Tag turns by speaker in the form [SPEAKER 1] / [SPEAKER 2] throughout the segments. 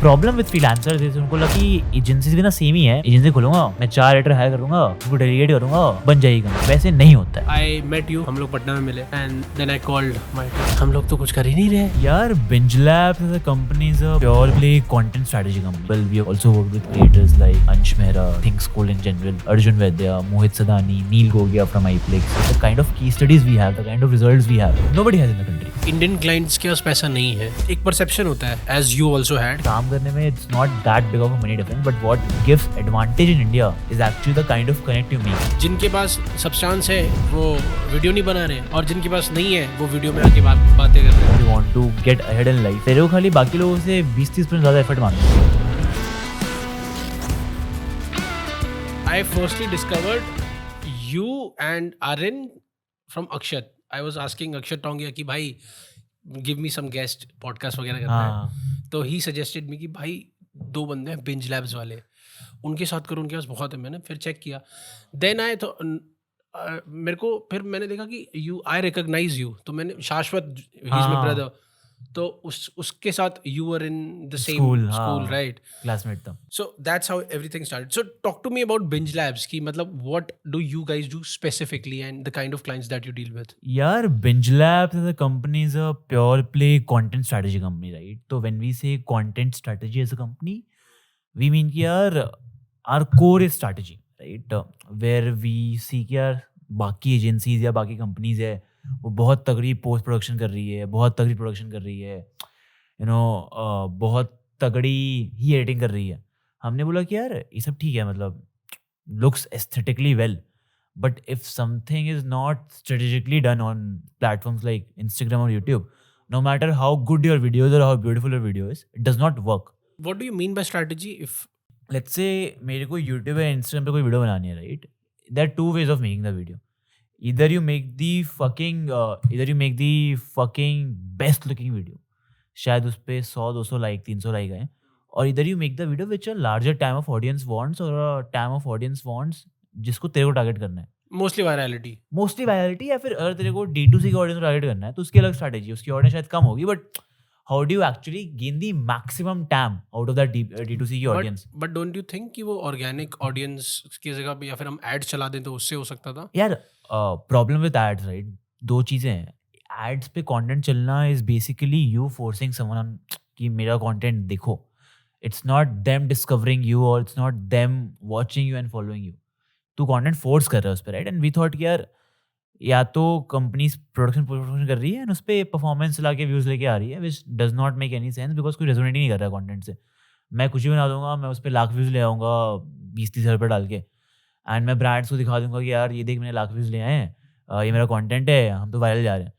[SPEAKER 1] Problem with freelancers is उनको लगा कि एजेंसीज भी ना सेम ही है, एजेंसी खोलूंगा मैं 4 राइटर हायर करूंगा, उनको डेलीगेट करूंगा, बन जाएगा। वैसे नहीं होता है।
[SPEAKER 2] आई मेट यू, हम लोग पटना में मिले and then I called my team. हम लोग तो कुछ कर ही नहीं रहे
[SPEAKER 1] यार। Binge Labs as a company is a purely content strategy company. Well, we have also worked with creators like Ansh Mehra, Think School in general, Arjun Vaidya, Mohit Sadani, Neil Gogia from iPlex. The kind of case studies we have, the kind of results we have, nobody has in the country.
[SPEAKER 2] Indian clients के पास पैसा नहीं है, एक perception होता है as you also had.
[SPEAKER 1] काम करने में it's not that big of a money difference, but what gives advantage in India is actually the kind of connect you make.
[SPEAKER 2] जिनके पास सब्सटेंस है वो वीडियो नहीं बना रहे, और जिनके पास नहीं है वो वीडियो में आके बातें कर रहे हैं।
[SPEAKER 1] You want to get ahead in life, तेरे को खाली बाकी लोगों से 20-30% ज़्यादा एफर्ट मांगना है।
[SPEAKER 2] I firstly discovered you and Arin from Akshat. I was asking Akshat Tongia कि भाई give me some guest podcast वगैरह करना है, तो he suggested me कि भाई 2 बंदे हैं Binge Labs वाले, उनके साथ करो, उनके पास बहुत है। मैंने फिर चेक किया, देन आए तो मेरे को फिर मैंने देखा कि आई रिकॉग्नाइज यू, तो मैंने शाश्वत, ही इज माय ब्रदर, तो उसके साथ you were in the same school right,
[SPEAKER 1] classmate था।
[SPEAKER 2] So that's how everything started. So talk to me about Binge Labs की, मतलब what do you guys do specifically and the kind of clients that you deal with.
[SPEAKER 1] यार, Binge Labs as a company is a pure play content strategy company, right? So when we say content strategy as a company, we mean कि यार our core is strategy, right? Where we see कि यार बाकी agencies या बाकी companies है वो बहुत तगड़ी पोस्ट प्रोडक्शन कर रही है, बहुत तगड़ी प्रोडक्शन कर रही है, बहुत तगड़ी ही एडिटिंग कर रही है। हमने बोला कि यार ये सब ठीक है, मतलब looks aesthetically well, but if something is not strategically done on platforms like Instagram or YouTube, no matter how good your videos or how beautiful your video is, it does not work.
[SPEAKER 2] What do you mean by strategy? If
[SPEAKER 1] Let's say मेरे को YouTube या Instagram पे कोई video बनानी है, right? There are 2 ways of making the video. Either you make the fucking best looking video, शायद उस पे 100-200 लाइक 300 लाइक आए, और इधर you make the video which a larger time of audience wants, और टाइम ऑफ ऑडियंस वांट्स जिसको तेरे को टारगेट करना है,
[SPEAKER 2] मोस्टली वायरलिटी,
[SPEAKER 1] या फिर अगर तेरे को D2C की ऑडियंस को टारगेट करना है तो उसकी अलग स्ट्रैटेजी, उसकी ऑडियंस शायद कम होगी, but how do you actually gain the maximum time out of that D2C की audience.
[SPEAKER 2] But don't you think कि वो ऑर्गेनिक ऑडियंस की जगह पे या फिर हम एड चला दें तो उससे हो सकता था?
[SPEAKER 1] यार प्रॉब्लम विद एड्स, राइट, 2 चीज़ें हैं। एड्स पे कंटेंट चलना is basically you forcing someone कि मेरा कंटेंट देखो। It's not them discovering you, और it's not them watching you and following you. तू कंटेंट फोर्स कर रहा है उस पर, राइट? एंड वी थॉट कि यार या तो कंपनी प्रोडक्शन कर रही है एंड उस पर परफॉर्मेंस ला के व्यूज़ लेके आ रही है, which does not make any sense, because कोई रेजोनेट ही नहीं कर रहा है कंटेंट से। मैं कुछ ही बना दूंगा, मैं उस पर लाख व्यूज़ ले आऊँगा 20-30 हज़ार रुपये डाल के, एंड मैं ब्रांड्स को दिखा दूंगा कि यार ये देख मैंने लाख व्यूज़ ले आए हैं, ये मेरा कंटेंट है, हम तो वायरल जा रहे हैं।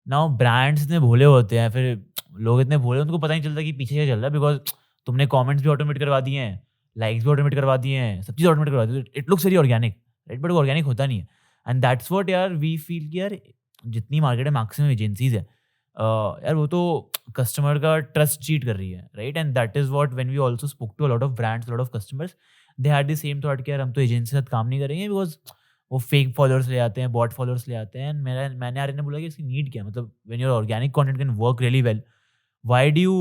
[SPEAKER 1] नाउ ब्रांड्स इतने भोले होते हैं, फिर लोग इतने भोले, उनको पता नहीं चलता कि पीछे क्या चल रहा है, बिकॉज तुमने कमेंट्स भी ऑटोमेट करवा दिए हैं, लाइक्स भी ऑटोमेट करवा दिए हैं, सब चीज़ ऑटोमेट करवा दी, it looks very organic, right? But वो ऑर्गेनिक होता नहीं है, एंड दैट्स व्हाट यार वी फील कि यार जितनी मार्केट में मैक्सिमम एजेंसीज है, यार वो तो कस्टमर का ट्रस्ट चीट कर रही है, right? And that is what when we also spoke to a lot of brands, lot of customers, they had the same thought कि यार हम तो एजेंसी के साथ काम नहीं करेंगे, बिकॉज वो फेक फॉलोअर्स ले आते हैं, बॉट फॉलोअर्स ले आते हैं। मैंने आर्यन ने बोला कि इसकी नीड क्या है, मतलब when your organic content can work really well, why do you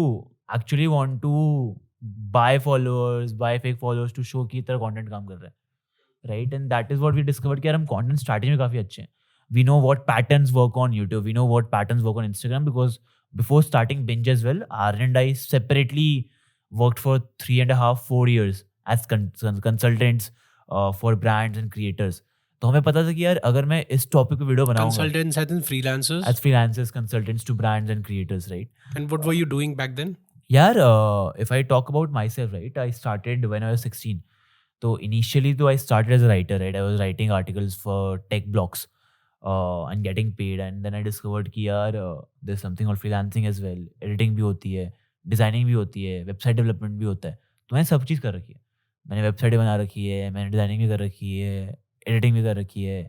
[SPEAKER 1] actually want to buy followers, buy fake followers to show कि तेरा कंटेंट काम कर रहा है, right? And that is what we discovered कि यार हम कंटेंट स्ट्रैटेजी में काफ़ी अच्छे हैं। We know what patterns work on YouTube, we know what patterns work on Instagram, because before starting Binge as well, Aryan and I separately worked for 3.5-4 years as consultants for brands and creators. तो हमें पता था कि यार अगर मैं इस topic पे वीडियो बनाऊंगा,
[SPEAKER 2] consultants as in freelancers,
[SPEAKER 1] as freelancers, consultants to brands and creators, right?
[SPEAKER 2] and what were you doing back then?
[SPEAKER 1] यार if I talk about myself, right, I started when I was 16. So initially though I started as a writer, right? I was writing articles for tech blogs and getting paid, and then I discovered कि यार there's something called freelancing as well, editing भी होती है, designing भी होती है, website development भी होता है। तो मैंने सब चीज़ कर रखी है, मैंने वेबसाइट बना रखी है, मैंने डिज़ाइनिंग भी कर रखी है, एडिटिंग भी कर रखी है,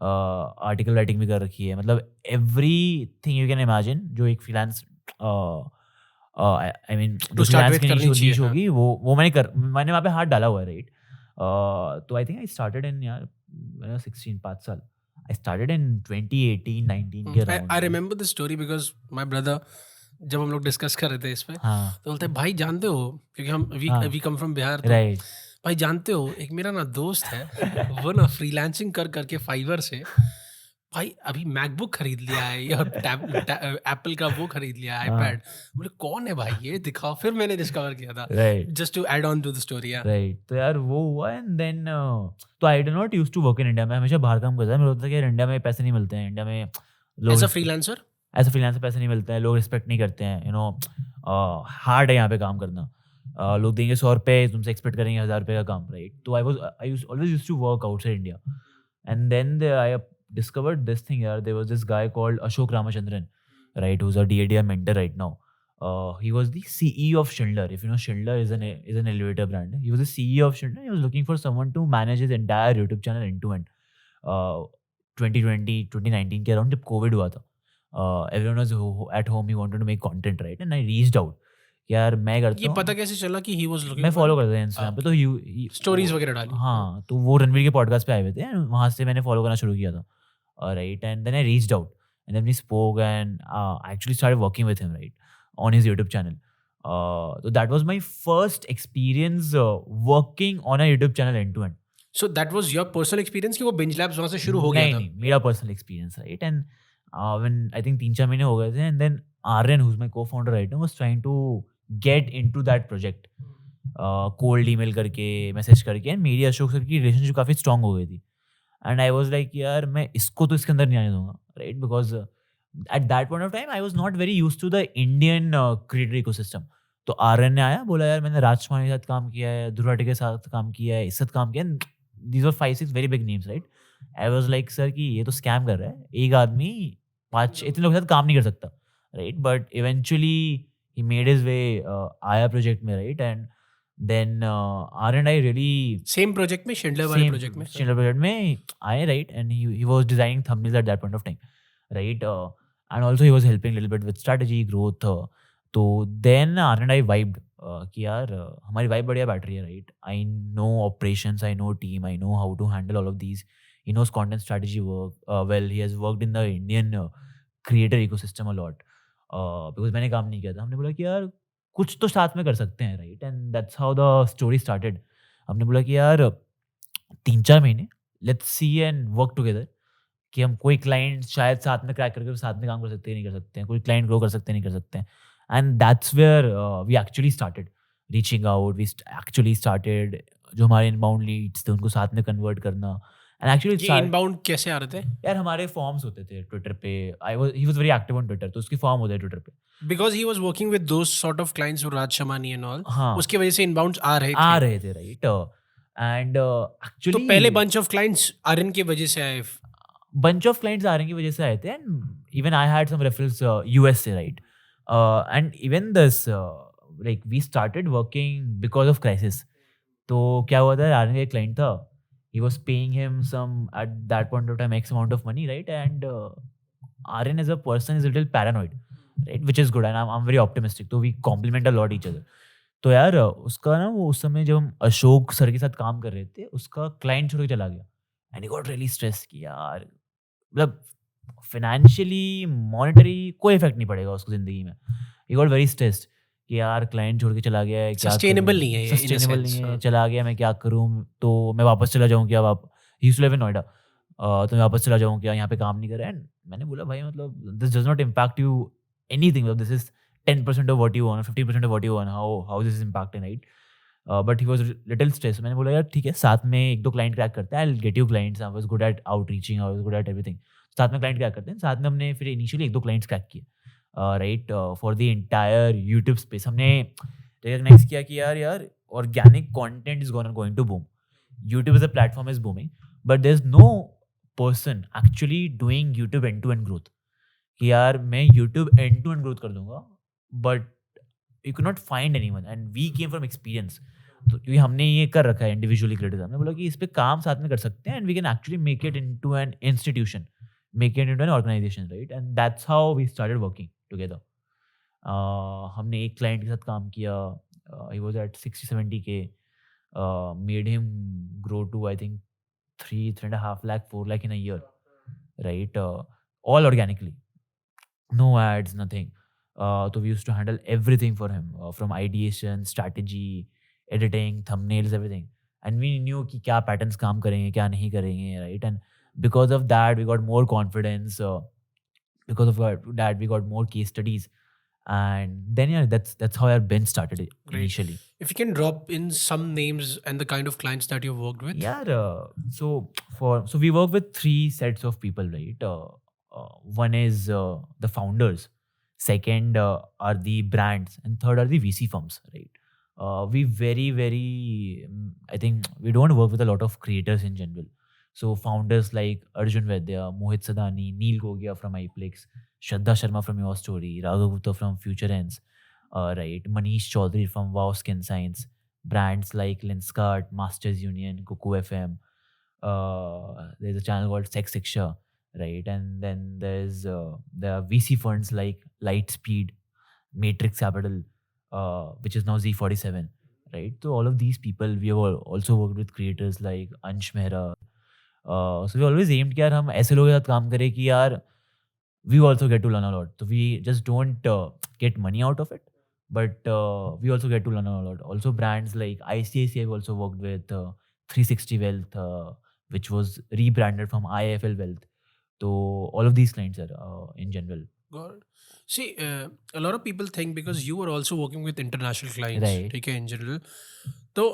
[SPEAKER 1] आर्टिकल राइटिंग भी कर रखी है, मतलब एवरीथिंग यू कैन इमेजिन जो एक freelance I mean
[SPEAKER 2] To start with करनी चाहिए,
[SPEAKER 1] नीश होगी, वो मैंने वहाँ पे हाथ डाला हुआ है, राइट? तो I think I started in यार 16, 5 साल। I started in 2018-19 के around.
[SPEAKER 2] I remember this story because my brother जब हम लोग डिस्कस कर रहे थे इस पे,
[SPEAKER 1] हाँ
[SPEAKER 2] तो बोलते हैं भाई जानते हो, क्योंकि हम
[SPEAKER 1] हाँ
[SPEAKER 2] वी कम फ्रॉम बिहार, तो
[SPEAKER 1] राइट
[SPEAKER 2] भाई जानते हो एक मेरा ना दोस्त है, वो ना फ्रीलांसिंग कर करके फाइवर से भाई अभी मैकबुक खरीद लिया है, या एप्पल का वो खरीद लिया है,
[SPEAKER 1] हाँ
[SPEAKER 2] आईपैड। बोले कौन है भाई ये, दिखाओ। फिर मैंने डिस्कवर किया था,
[SPEAKER 1] right
[SPEAKER 2] just to add on to the story.
[SPEAKER 1] Right तो यार वो हुआ एंड देन तो I do not use to work in India. मैं हमेशा बाहर काम करता था। मुझे होता था कि यार इंडिया में पैसे नहीं मिलते हैं, इंडिया में लोग
[SPEAKER 2] एज अ फ्रीलांसर,
[SPEAKER 1] ऐसे फ्रीलांसर पैसे नहीं मिलते हैं, लोग रिस्पेक्ट नहीं करते हैं, यू नो हार्ड है यहाँ पे काम करना। लोग देंगे 100 रुपये, तुमसे एक्सपेक्ट करेंगे 1000 रुपये का काम, राइट। तो I always use to work outside India and then I discovered this thing here. There was this guy called Ashok Ramachandran, right, who's a DADM mentor right now. He was the CEO of Schindler. If you know, Schindler is an elevator brand. He was the CEO of Schindler. He was looking for someone to manage his entire YouTube channel end to end. 2020 2019 के around जब COVID हुआ था, everyone was at home. He wanted to make content, right? And I reached out कि यार मैं करता
[SPEAKER 2] ये
[SPEAKER 1] हूँ।
[SPEAKER 2] पता कैसे चला कि ही वाज लुकिंग?
[SPEAKER 1] मैं फॉलो करता था इंस्टाग्राम पे, तो
[SPEAKER 2] स्टोरीज वगैरह डाली।
[SPEAKER 1] हाँ, तो वो रणवीर के पॉडकास्ट पे आए हुए थे and वहाँ से मैंने फॉलो करना शुरू किया था, right. And then I reached out and then we spoke and I actually started working with him, right, on his YouTube channel. तो that was my first experience working on a YouTube channel end to end.
[SPEAKER 2] So that was your personal experience कि वो binge labs वहां से शुरू हो गया
[SPEAKER 1] नहीं
[SPEAKER 2] था?
[SPEAKER 1] नहीं, मेरा personal experience, right. And when I think 3-4 महीने हो गए थे and then Aryan, who is my co-founder right now, was trying to get into that project, cold email करके, मैसेज करके, एंड मेरी अशोक सर की रिलेशनशिप काफ़ी स्ट्रांग हो गई थी। एंड आई वाज लाइक यार मैं इसको तो इसके अंदर नहीं आने दूंगा, right, because at that point of time I was not very used to the Indian creator ecosystem. तो आर्यन ने आया, बोला यार मैंने राजकुमार के साथ काम किया है, ध्रुव के साथ काम किया है, इसके साथ काम किया है, these are 5-6 very big names, right. I was like sir कि ये तो स्कैम कर रहा है, एक आदमी 5 इतने लोगों के साथ काम नहीं कर सकता, right. But eventually he made his way, आया प्रोजेक्ट में, right. And then R and I really
[SPEAKER 2] same project में, शिंडलर वाले प्रोजेक्ट में?
[SPEAKER 1] Schindler project में आए, right, and he was designing thumbnails at that point of time, right, and also he was helping a little bit with strategy growth. तो then R and I vibed कि यार हमारी vibe बढ़िया बैठ रही है, right. I know operations, I know team, I know how to handle all of these. He knows content strategy work well. He has worked in the Indian creator ecosystem a lot, because मैंने काम नहीं किया था। हमने बोला कि यार कुछ तो साथ में कर सकते हैं, right, and that's how the story started. हमने बोला कि यार 3-4 महीने let's see and work together, कि हम कोई क्लाइंट शायद साथ में क्रैक करके साथ में काम कर सकते हैं, नहीं कर सकते हैं, कोई क्लाइंट ग्रो कर सकते हैं, नहीं कर सकते हैं। And that's where we actually started reaching out. We actually started जो हमारे इनबाउंड लीड्स थे उनको साथ में कन्वर्ट करना। एंड एक्चुअली
[SPEAKER 2] ये इनबाउंड कैसे आ रहे थे?
[SPEAKER 1] यार हमारे फॉर्म्स होते थे ट्विटर पे। He was very active on Twitter, तो उसके फॉर्म होते हैं ट्विटर पे।
[SPEAKER 2] Because he was working with those sort of clients, Raj Shamani and all,
[SPEAKER 1] हाँ,
[SPEAKER 2] उसकी वजह से इनबाउंड्स आ रहे थे,
[SPEAKER 1] राइट। एंड
[SPEAKER 2] तो
[SPEAKER 1] एक्चुअली
[SPEAKER 2] पहले बंच ऑफ क्लाइंट्स आर्यन की वजह से आए।
[SPEAKER 1] bunch of clients आर्यन की वजह से आए थे, and even I had some referrals US से, right. And even this like we started working because of crisis. तो क्या हुआ था, आर्यन का एक client था, he was paying him some at that point of time X amount of money, right. And Aryan as a person is a little paranoid, right, which is good, and I'm very optimistic, so we complement a lot each other. तो यार उसका ना, वो उस समय जब हम Ashok sir के साथ काम कर रहे थे, उसका क्लाइंट छोड़ के चला गया and he got really stress कि यार मतलब फाइनेंशियली मॉनेटरी कोई इफेक्ट नहीं पड़ेगा उसको ज़िंदगी में। ही गॉट वेरी स्ट्रेस्ड कि यार क्लाइंट छोड़ के चला गया है, क्या
[SPEAKER 2] सस्टेनेबल नहीं है ये,
[SPEAKER 1] सस्टेनेबल नहीं है, चला गया, मैं क्या करूँ, तो मैं वापस चला जाऊँ क्या? He used to live in Noida, तो मैं वापस चला जाऊँ क्या, यहाँ पे काम नहीं कर रहा है? एंड मैंने बोला भाई मतलब this does not impact you anything, मतलब this is 10% of what you earn, 50% of what you earn, how this is impacting, right. But he was little stress. मैंने बोला यार ठीक है, साथ में 1-2 क्लाइंट क्रैक करते हैं, I will get you clients, I was good at outreaching, I was good at everything. साथ में क्लाइंट क्रैक करते हैं। साथ में हमने फिर इनिशियली 1-2 क्लाइंट्स क्रैक किए, right, for the entire YouTube space. हमने रिकग्नाइज किया कि यार organic content is going to boom, YouTube as a platform is booming, but there is no person actually doing YouTube end to end growth, कि यार मैं YouTube end to end growth कर दूंगा, but you can not find anyone. And we came from experience, तो क्योंकि हमने ये कर रखा है इंडिविजुअली क्रिएटर, हमने बोला कि इस पे काम साथ में कर सकते हैं, and we can actually make it into an institution, make it into an organisation, right. And that's how we started working together. हमने एक क्लाइंट के साथ काम किया, he was at 60-70K, made him grow to I think 3.5 lakh 4 lakh in a year, right, all organically, no ads, nothing. So we used to handle everything for him, from ideation, strategy, editing, thumbnails, everything. And we knew कि क्या patterns काम करेंगे, क्या नहीं करेंगे, right? And because of that, we got more confidence. Because of that, we got more case studies. And then yeah, that's how our bench started
[SPEAKER 2] Great.
[SPEAKER 1] initially.
[SPEAKER 2] If you can drop in some names and the kind of clients that you've worked with.
[SPEAKER 1] Yeah, so we work with three sets of people, right? One is the founders, second are the brands, and third are the VC firms, right? We I think we don't work with a lot of creators in general. So founders like Arjun Vaidya, Mohit Sadani, Neil Gogia from iPlex, Shraddha Sharma from Your Story, Raghav Gupta from Future Ends, right? Manish Chaudhary from Wow Skin Science, brands like Lenskart, Masters Union, Kuku FM. There's a channel called Sex Shiksha, right? And then there are VC funds like Lightspeed, Matrix Capital, which is now Z47, right? So all of these people, we have also worked with creators like Ansh Mehra. So we always aimed कि यार हम ऐसे लोगों के साथ काम करें कि यार we also get to learn a lot. So we just don't get money out of it, but we also get to learn a lot. Also brands like ICICI I've also worked with, 360 Wealth, which was rebranded from IIFL Wealth. So all of these clients are in general.
[SPEAKER 2] Got it. See, a lot of people think because you were also working with international clients,
[SPEAKER 1] Right.
[SPEAKER 2] ठीक है, in general, तो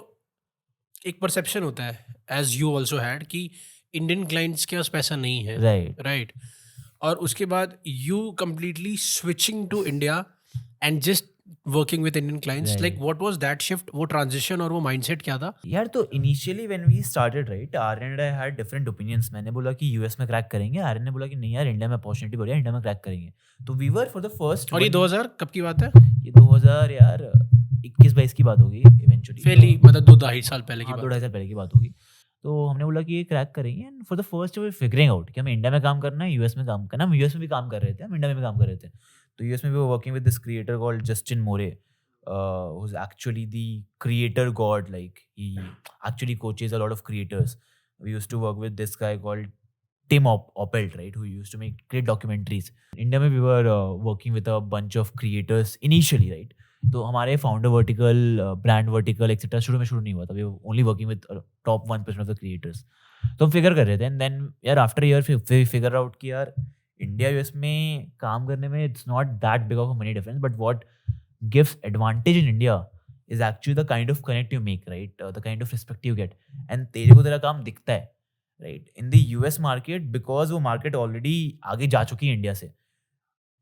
[SPEAKER 2] एक perception होता है, as you also had, कि Indian clients के पास पैसा नहीं है,
[SPEAKER 1] Right.
[SPEAKER 2] राइट? और उसके बाद you completely switching to India and just working with Indian clients,
[SPEAKER 1] Right.
[SPEAKER 2] Like what was that shift, वो ट्रांजिशन और वो माइंडसेट क्या था?
[SPEAKER 1] यार तो initially when we started, right, Aryan and I had different opinions. मैंने बोला कि यूएस में क्रैक करेंगे, आर्यन ने बोला कि नहीं यार इंडिया में अपॉर्चुनिटी बढ़िया, इंडिया में क्रैक करेंगे. तो we were for the first.
[SPEAKER 2] और ये 2000 कब की बात है?
[SPEAKER 1] ये 2000 यार 21-22 की बात होगी इवेंचुअली.
[SPEAKER 2] फेली मतलब 2-2.5 साल पहले की
[SPEAKER 1] हाँ,
[SPEAKER 2] बात.
[SPEAKER 1] 2-2.5 साल पहले की बात होगी. तो हमने बोला कि ये क्रैक करेंगे. And for the first we figuring out कि हमें इंडिया में काम करना है, यूएस में काम करना है. हम यूएस में भी काम कर रहे थे, हम इंडिया में भी काम कर रहे थे. तो यूएस में we were working with this creator called Justin Moore, who's actually the creator god. Like he actually coaches a lot of creators. We used to work with this guy called Tim Opelt, right, who used to make great documentaries. India में we were working with a bunch of creators initially, right? तो हमारे founder vertical, brand vertical etcetera शुरू नहीं हुआ था. We only working with top 1% of the creators. तो हम figure कर रहे थे. एंड देन यार after year we figure out कि यार इंडिया यूएस में काम करने में it's not that big of a money difference, but what gives advantage in India is actually the kind of connect you make, right? The kind of respect you get. And तेरे को तेरा काम दिखता है, right? In the US market, because वो market already आगे जा चुकी है इंडिया से,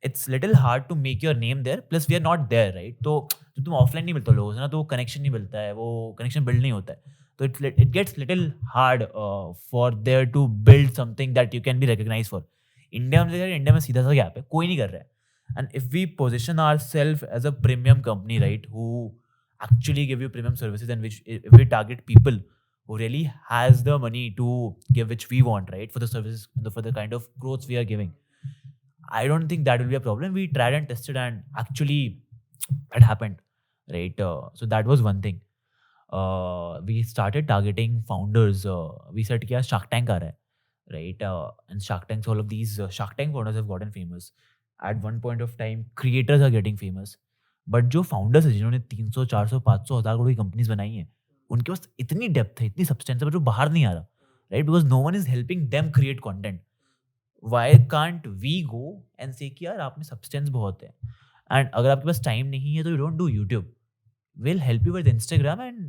[SPEAKER 1] it's little hard to make your name there. Plus we are not there, right? तो जब तुम ऑफलाइन नहीं मिलते लोगों से ना, तो वो कनेक्शन नहीं मिलता है, वो कनेक्शन बिल्ड नहीं होता है. तो it gets little hard for there to build something that you can be recognized for. India में सीधा सा गैप है, कोई नहीं कर रहा है. And if we position ourselves as a premium company, right, who actually give you premium services, and if we target people who really has the money to give which we want, right, for the services, for the kind of growth we are giving, I don't think that will be a problem. We tried and tested, and actually it happened, right? So that was one thing. We started targeting founders. We said कि यार Shark Tank आ रहा है, right? And Shark Tank, all of these Shark Tank founders have gotten famous. At one point of time, creators are getting famous. But जो founders हैं जिन्होंने 300, 400, 500, 1000 करोड़ की companies बनाई हैं, उनके पास इतनी डेप्थ है, इतनी सब्सटेंस है, जो बाहर नहीं आ रहा, right? Because no one is helping them create content. Why can't we go and say कि यार आप में सब्सटेंस बहुत है, एंड अगर आपके पास टाइम नहीं है तो you don't do YouTube. Will help you with Instagram and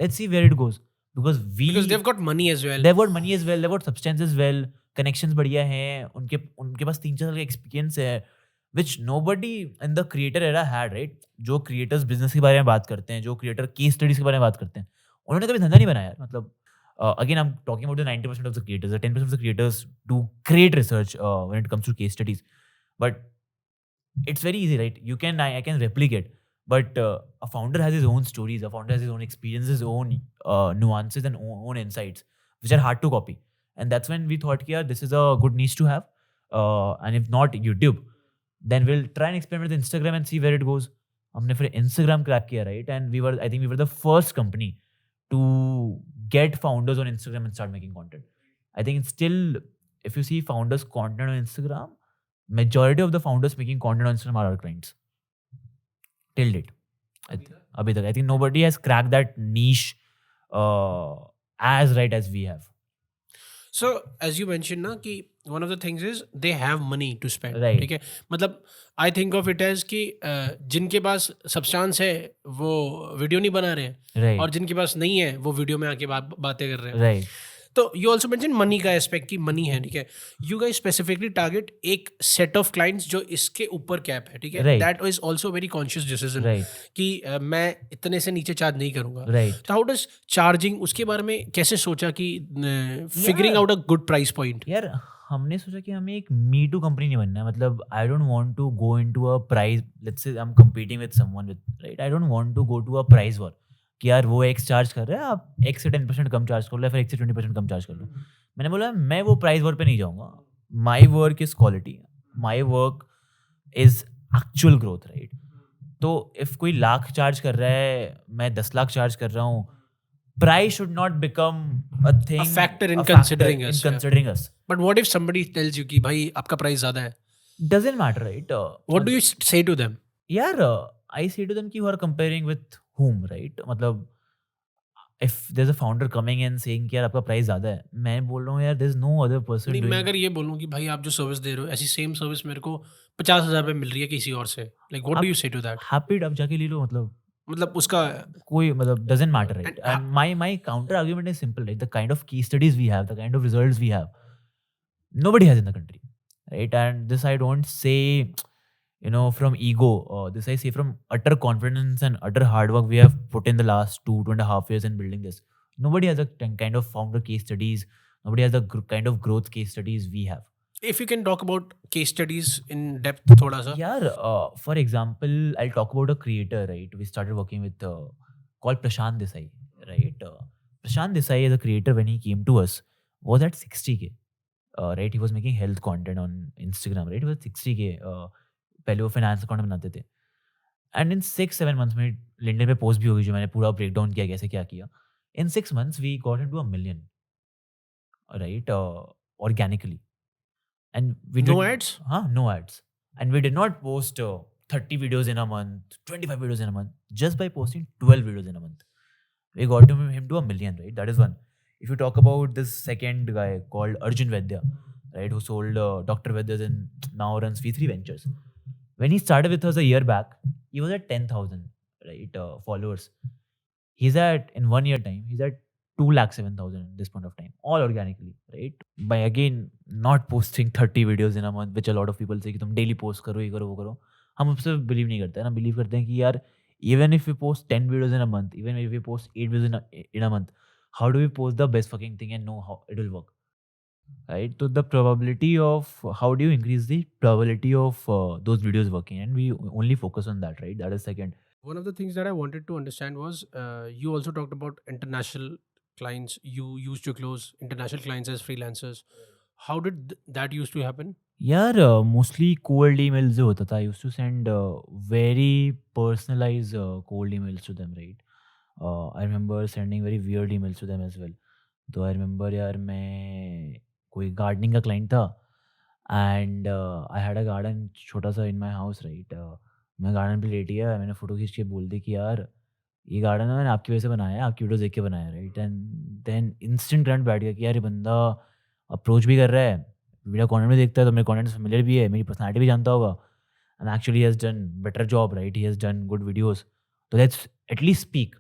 [SPEAKER 1] let's see where it goes. Because
[SPEAKER 2] they've got money as well.
[SPEAKER 1] They've got money as well. They've got substance as well. Connections बढ़िया हैं. उनके पास 3-4 साल का experience है, which nobody in the creator era had, right? जो creators business के बारे में बात करते हैं, जो creator case studies के बारे में बात करते हैं, उन्होंने कभी धंधा नहीं बनाया. मतलब again I'm talking about the 90% of the creators. The 10% of the creators do great research when it comes to case studies, but it's very easy, right? I can replicate. But a founder has his own stories, a founder has his own experiences, his own nuances and own insights, which are hard to copy. And that's when we thought, yeah, this is a good niche to have. And if not YouTube, then we'll try and experiment with Instagram and see where it goes. हमने फिर Instagram crack किया, right? And I think we were the first company to get founders on Instagram and start making content. I think it's still, if you see founders' content on Instagram, Majority of the founders making content on Instagram are our clients till date. अभी तक I think nobody has cracked that niche as right as we have.
[SPEAKER 2] So as you mentioned ना कि one of the things is they have money to spend.
[SPEAKER 1] Right.
[SPEAKER 2] ठीक है, मतलब I think of it as कि जिनके पास substance है वो video नहीं बना रहे हैं,
[SPEAKER 1] Right.
[SPEAKER 2] और जिनके पास नहीं है वो वीडियो में आके बातें कर रहे हैं.
[SPEAKER 1] Right.
[SPEAKER 2] तो यू ऑल्सो मेंशन मनी का एस्पेक्ट कि मनी है, ठीक है. यू गाइस स्पेसिफिकली टारगेट एक सेट ऑफ क्लाइंट्स जो इसके ऊपर कैप है, ठीक है.
[SPEAKER 1] Right.
[SPEAKER 2] That is also very conscious decision
[SPEAKER 1] Right.
[SPEAKER 2] कि मैं इतने से नीचे चार्ज नहीं करूंगा.
[SPEAKER 1] Right.
[SPEAKER 2] तो हाउ डज चार्जिंग, उसके बारे में कैसे सोचा कि figuring out a good price point?
[SPEAKER 1] यार हमने सोचा कि हमें एक मी टू कंपनी नहीं बनना है. मतलब I don't want to go into a price, let's say I am competing with someone with, right. I don't want to go to a price war कि यार वो एक्स चार्ज कर रहा है, आप एक्स से 10% कम चार्ज कर लो या फिर एक्स से 20% कम चार्ज कर लो. मैंने बोला मैं वो प्राइस वॉर पे नहीं जाऊंगा. My work is quality, my work is actual growth, right. तो इफ कोई लाख चार्ज कर रहा है, मैं 10 लाख चार्ज कर रहा हूँ, price should not become a thing,
[SPEAKER 2] A factor in
[SPEAKER 1] a
[SPEAKER 2] considering
[SPEAKER 1] in
[SPEAKER 2] us, yeah.
[SPEAKER 1] considering us.
[SPEAKER 2] But what if somebody tells you कि भाई आपका प्राइस ज्यादा है?
[SPEAKER 1] Doesn't matter, right?
[SPEAKER 2] What do you से टू देम?
[SPEAKER 1] यार I say to them कि you are comparing with whom, right? मतलब if there's a founder coming and saying कि यार आपका प्राइस ज्यादा है, मैं बोल रहा हूँ यार there's no other person
[SPEAKER 2] नहीं, मैं
[SPEAKER 1] doing.
[SPEAKER 2] अगर ये बोलूँ कि भाई आप जो सर्विस दे रहे हो ऐसी सेम सर्विस मेरे को 50,000 पे मिल रही है किसी और से, लाइक व्हाट डू यू से टू दैट?
[SPEAKER 1] Happy अब जाके ले लो.
[SPEAKER 2] मतलब उसका
[SPEAKER 1] कोई मतलब doesn't matter, right?
[SPEAKER 2] And
[SPEAKER 1] And my counter argument is simple, right? The kind of case studies we have, the kind of results we have, nobody has in the country, right? And this I don't say, from ego. This I say from utter confidence and utter hard work we have put in the last 2.5 years in building this. Nobody has the kind of founder case studies. Nobody has the kind of growth case studies we have.
[SPEAKER 2] if you can talk about case studies in depth थोड़ा सा.
[SPEAKER 1] Yeah, for example, I'll talk about a creator, right? We started working with called Prashant Desai, right? Prashant Desai as a creator, when he came to us, was at 60K, right? He was making health content on Instagram, right? He was 60K. पहले वो finance account बनाते थे, and in 6-7 months में LinkedIn पे post भी होगी जो मैंने पूरा ब्रेक डाउन किया कैसे क्या किया. In 6 months we got into 1 million, right, organically. And we
[SPEAKER 2] No
[SPEAKER 1] did
[SPEAKER 2] ads?
[SPEAKER 1] no ads. And we did not post 30 videos in a month, 25 videos in a month. Just by posting 12 videos in a month, we got him to 1 million, right? That is one. If you talk about this second guy called Arjun Vaidya, right, who sold Dr. Vaidya's and now runs V3 Ventures. When he started with us a year back, he was at 10,000, right, followers. He's at, in 1 year time, he's at 207,000 at this point of time, all organically, right? By again not posting 30 videos in a month, which a lot of people say कि तुम daily post करो, ये करो, वो करो. हम उससे believe नहीं करते हैं ना. Believe करते हैं कि यार even if we post 10 videos in a month, even if we post 8 videos in a month, how do we post the best fucking thing and know how it will work, right? So the probability of, how do you increase the probability of those videos working, and we only focus on that, right? That is second.
[SPEAKER 2] One of the things that I wanted to understand was you also talked about international clients. You used to close international clients as freelancers. How did that used to happen?
[SPEAKER 1] यार mostly cold emails जो होता था, I used to send very personalise cold emails to them, right. I remember sending very weird emails to them as well. तो I remember यार मैं कोई gardening का client था, and I had a garden छोटा सा इन माई हाउस, राइट. मैं garden पे लेट गया, मैंने फ़ोटो खींच के बोल दी कि यार ये गार्डन है मैंने आपकी वजह से बनाया है, आपकी वीडियोस देख के बनाया है, right. And then instant current बैठ गया कि यार ये बंदा अप्रोच भी कर रहा है, वीडियो कंटेंट भी देखता है, तो मेरे कंटेंट फेमिलियर भी है, मेरी पर्सनालिटी भी जानता होगा, and actually has done better job, right. He has done good videos, तो let's at least speak.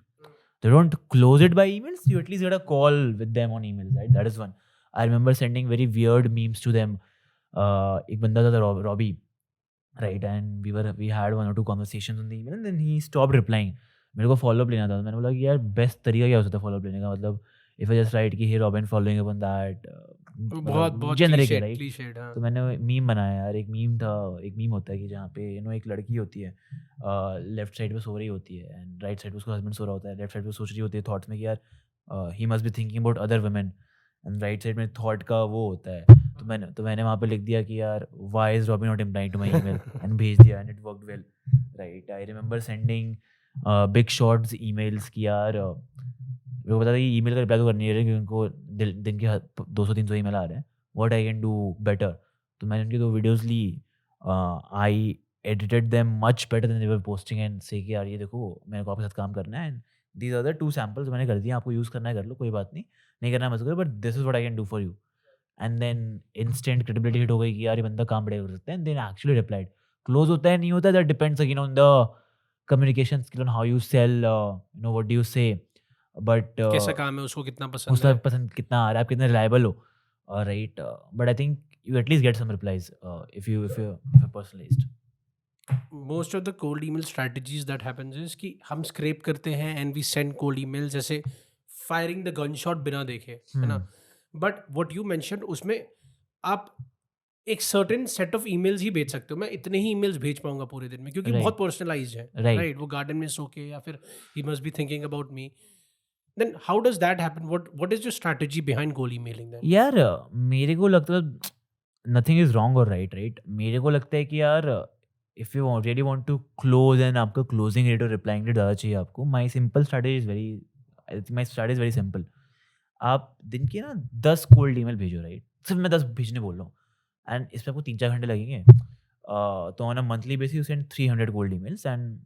[SPEAKER 1] They don't close it by emails, you at least get a call with them on emails, right? That is one. I remember sending very weird memes to them. एक बंदा था Robbie, right? And we had 1 or 2 conversations on the email, and then he stopped replying. मेरे को follow up लेना था, मैंने बोला कि यार बेस्ट तरीका क्या हो सकता है फॉलो अप लेने का. मतलब इफ आई जस्ट राइट कि hey Robin following up on that,
[SPEAKER 2] बहुत
[SPEAKER 1] जेनरिक है,
[SPEAKER 2] cliched,
[SPEAKER 1] राइट.
[SPEAKER 2] cliched, हाँ.
[SPEAKER 1] तो मैंने मीम बनाया यार. एक मीम था, एक मीम होता है कि जहाँ पे एक लड़की होती है, लेफ्ट साइड पे सो रही होती है, एंड राइट साइड पे उसका हस्बैंड सो रहा होता है. लेफ्ट साइड पे सोच रही होती है थॉट्स में कि यार ही must be thinking about other women, and right side में थॉट का वो होता है. तो मैंने वहाँ पे लिख दिया कि यार why is Robin not replying to my email, and भेज दिया, and it worked well, right. I remember sending big shots emails कि यार मेरे को पता था कि ईमेल का रिप्लाई तो करनी है क्योंकि उनको दिन के 200-300 ईमेल आ रहे हैं. What I can do better. तो मैंने उनकी 2 videos Lee, I edited them much better than they were posting and say कि यार ये देखो मेरे को आपके साथ काम करना है and these are the 2 samples मैंने कर दिए आपको यूज़ करना है कर लो कोई बात नहीं करना है मत करो but this is what I can do for you and then instant credibility hit हो गई कि यार ये बंदा काम बढ़िया कर सकता है and then actually replied close होता है नहीं होता that depends again on the communication skill on how you sell you know what do you say but
[SPEAKER 2] कैसा काम है उसको कितना पसंद
[SPEAKER 1] उसका
[SPEAKER 2] है
[SPEAKER 1] पसंद कितना आ रहा है आप कितने रिलायबल हो right but I think you at least get some replies if you personalised
[SPEAKER 2] most of the cold email strategies that happens is कि हम स्क्रैप करते हैं and we send cold email जैसे फायरिंग द गन शॉट बिना देखे है ना but what you mentioned उसमें आप एक सर्टेन सेट ऑफ ईमेल्स ही भेज सकते हो मैं इतने ही ईमेल्स भेज पाऊंगा पूरे दिन में क्योंकि
[SPEAKER 1] Right.
[SPEAKER 2] बहुत पर्सनलाइज्ड है
[SPEAKER 1] Right.
[SPEAKER 2] राइट वो गार्डन में सो के या फिर he must be thinking about me then how does that happen what is your strategy behind cold emailing then
[SPEAKER 1] यार मेरे को लगता है नथिंग इज रॉन्ग और राइट मेरे को लगता है कि यार if you really want to close and आपका क्लोजिंग रेट और रिप्लाइंग रेट ज़्यादा चाहिए आपको my simple strategy is very simple आप दिन की ना 10 कोल्ड ईमेल भेजो राइट सिर्फ मैं 10 भेजने बोल रहा हूँ एंड इसमें आपको 3-4 घंटे लगेंगे तो on a monthly basis you send 300 cold emails and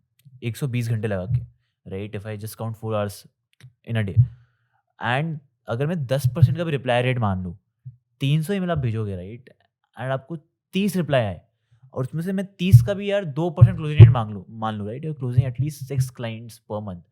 [SPEAKER 1] 120 घंटे लगा के right if I just count 4 hours in a day and अगर मैं 10% का भी रिप्लाई रेट मान लूँ 300 ईमेल आप भेजोगे राइट एंड आपको 30 रिप्लाई आए और उसमें से मैं 30 का भी यार 2% क्लोजिंग रेट मान लूँ right closing at least 6 clients per month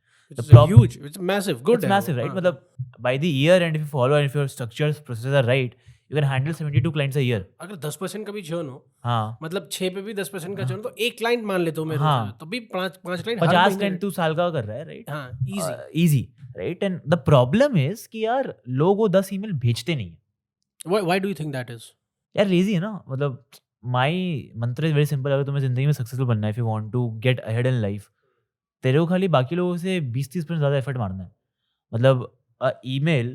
[SPEAKER 2] huge it's massive good
[SPEAKER 1] it's massive right मतलब by the year and if you follow and if your structures processes are right you can handle 72 clients a year
[SPEAKER 2] अगर 10% का भी churn हो
[SPEAKER 1] हाँ
[SPEAKER 2] मतलब 6 पे भी 10% का churn तो एक क्लाइंट मान लेता हूँ मैं
[SPEAKER 1] हाँ।
[SPEAKER 2] रोज में, तो भी 5 क्लाइंट
[SPEAKER 1] 50 क्लाइंट तू साल का कर रहा है राइट
[SPEAKER 2] हाँ easy
[SPEAKER 1] easy right and the problem is कि यार लोग वो 10 ईमेल भेजते नहीं है
[SPEAKER 2] why do you think that is
[SPEAKER 1] यार लेजी है ना मतलब माई मंत्र इज वेरी सिंपल अगर तुम्हें जिंदगी में सक्सेसफुल बनना है if you want to get ahead in life तेरे को खाली बाकी लोगों से 20-30% ज़्यादा एफर्ट मारना है मतलब ईमेल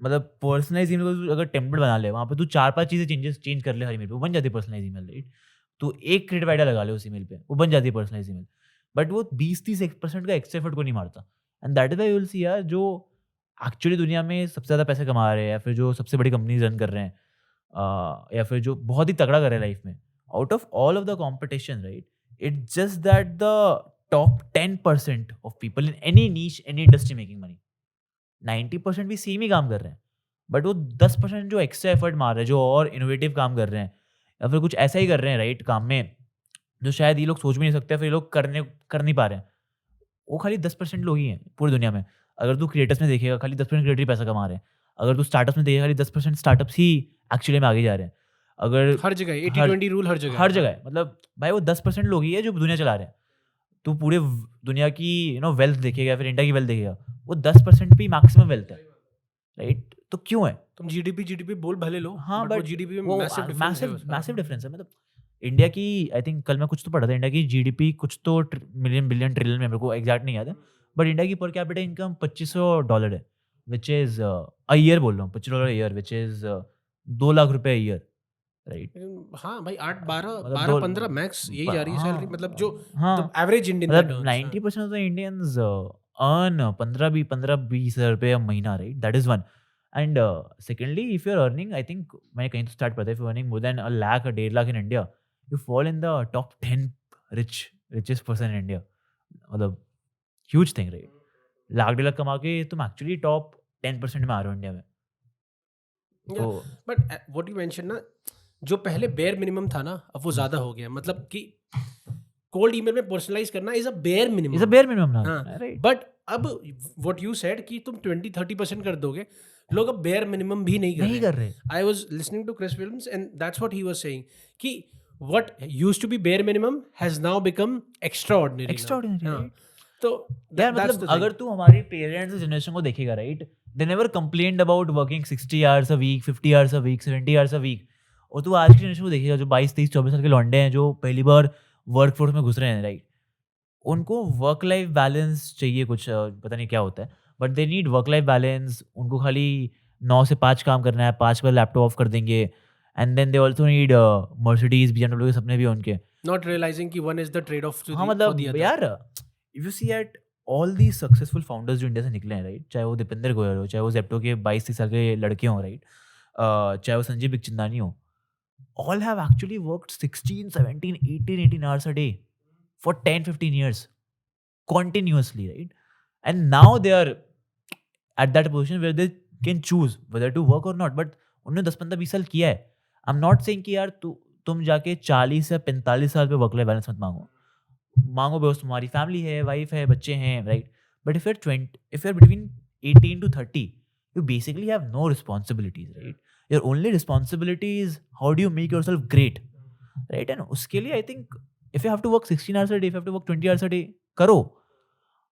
[SPEAKER 1] मतलब पर्सनलाइज ईमेल को अगर टेम्पलेट बना ले वहाँ पे तू 4-5 चीज़ें चेंज कर ले हर ईमेल पे वो बन जाती है पर्सनलाइज ईमेल राइट तो एक क्रिएटिव आइडिया लगा ले उस ईमेल पे वो बन जाती है पर्सनलाइज ईमेल बट वो 20-30% का एक्स्ट्रा एफर्ट को नहीं मारता and that is why you will see यार जो एक्चुअली दुनिया में सबसे ज़्यादा पैसे कमा रहे हैं या फिर जो सबसे बड़ी कंपनीज रन कर रहे हैं या फिर जो बहुत ही तगड़ा कर रहे हैं लाइफ में out of all of the competition right it's just that the top 10% of people in any niche, any industry making money. 90% भी सेम ही काम कर रहे हैं बट वो 10% जो एक्स्ट्रा एफर्ट मार रहे हैं जो और इनोवेटिव काम कर रहे हैं या फिर कुछ ऐसा ही कर रहे हैं राइट काम में जो शायद ये लोग सोच भी नहीं सकते फिर ये लोग कर नहीं पा रहे हैं वो खाली 10% लोग ही हैं पूरी दुनिया में अगर तू क्रिएटर्स में देखेगा खाली 10% क्रिएटर पैसा कमा रहे हैं अगर तू स्टार्टअप्स में देखेगा खाली 10% स्टार्टअप्स ही एक्चुअली में आगे जा रहे हैं अगर
[SPEAKER 2] हर जगह 80-20 रूल हर जगह
[SPEAKER 1] मतलब भाई वो 10% लोग ही है जो दुनिया चला रहे हैं तू पूरे दुनिया की वेल्थ देखेगा फिर इंडिया की वेल्थ देखेगा वो 10% भी मैक्सिमम वेल्थ है राइट तो क्यों है
[SPEAKER 2] तुम जीडीपी बोल भले लो
[SPEAKER 1] हाँ
[SPEAKER 2] बट जीडीपी में
[SPEAKER 1] मैसिव डिफरेंस है मतलब इंडिया की आई थिंक कल मैं कुछ तो पढ़ा था इंडिया की जीडीपी कुछ तो मिलियन बिलियन ट्रिलियन में मेरे को एग्जैक्ट नहीं याद है बट इंडिया की पर कैपिटा इनकम $2500 है विच इज अ ईयर बोल रहा हूँ $25 ईयर विच इज 2 लाख रुपए ईयर राइट
[SPEAKER 2] हाँ भाई 8-12-15 मैक्स यही जा रही है सैलरी मतलब जो
[SPEAKER 1] हाँ
[SPEAKER 2] एवरेज इंडियन
[SPEAKER 1] मतलब 90% ऑफ द इंडियंस अर्न 15-20 हज़ार रुपये महीना right that is one and secondly if you are earning I think मैंने कहीं तो स्टार्ट पता है if you earning more than 1 lakh or 1.5 lakh in India you fall in the top 10 richest person in India मतलब huge thing right 1 lakh 1.5 lakh कमा के तुम actually top 10% में आ रहे हो इंडिया में तो
[SPEAKER 2] बट व्हाट यू मेंशन ना जो पहले बेयर मिनिमम था ना अब वो ज्यादा हो गया मतलब कि कोल्ड ईमेल में पर्सनलाइज करना इज अ बेयर मिनिमम
[SPEAKER 1] ना
[SPEAKER 2] राइट बट अब व्हाट यू सेड कि तुम 20-30% कर दोगे लोग अब बेयर मिनिमम भी नहीं कर रहे I was listening to Chris Williams and that's what he was saying कि what used to be bare minimum has now become extraordinary तो
[SPEAKER 1] यार मतलब अगर तू हमारे पेरेंट्स जनरेशन को देखेगा right they never complained about working 60 hours a week 50 hours a week 70 hours a week और तू आज की जनरेशन को देखेगा जो 22-23-24 साल के लौंडे हैं जो पहली बार वर्क फोर्स में घुस रहे हैं राइट उनको वर्क लाइफ बैलेंस चाहिए कुछ पता नहीं क्या होता है but they need work life balance उनको खाली 9 से 5 काम करना है 5 पर लैपटॉप ऑफ कर देंगे and then they also need Mercedes BMW के सपने भी उनके
[SPEAKER 2] नॉट रियलाइजिंग कि one is the trade off
[SPEAKER 1] हाँ मतलब यार if you see at all the successful founders जो इंडिया से निकले हैं राइट चाहे वो दीपेंद्र गोयल हो चाहे वो जेप्टो के 22-23 साल के लड़के हों राइट चाहे वो संजीव बिखचंदानी हो all have actually worked 16, 17, 18, 18 hours a day for 10, 15 years continuously, right? And now they are at that position where they can choose whether to work or not. But उन्होंने 10-15-20 साल किया है. I'm not saying कि यार तुम जाके 40 या 45 साल पे वर्क लाइफ बैलेंस मत मांगो बिकॉज तुम्हारी फैमिली है, वाइफ है, बच्चे हैं, right? But if you're between 18 to 30, you basically have no responsibilities, right? Your only responsibility is how do you make yourself great, right? And उसके लिए I think if you have to work 16 hours a day, if you have to work 20 hours a day, करो.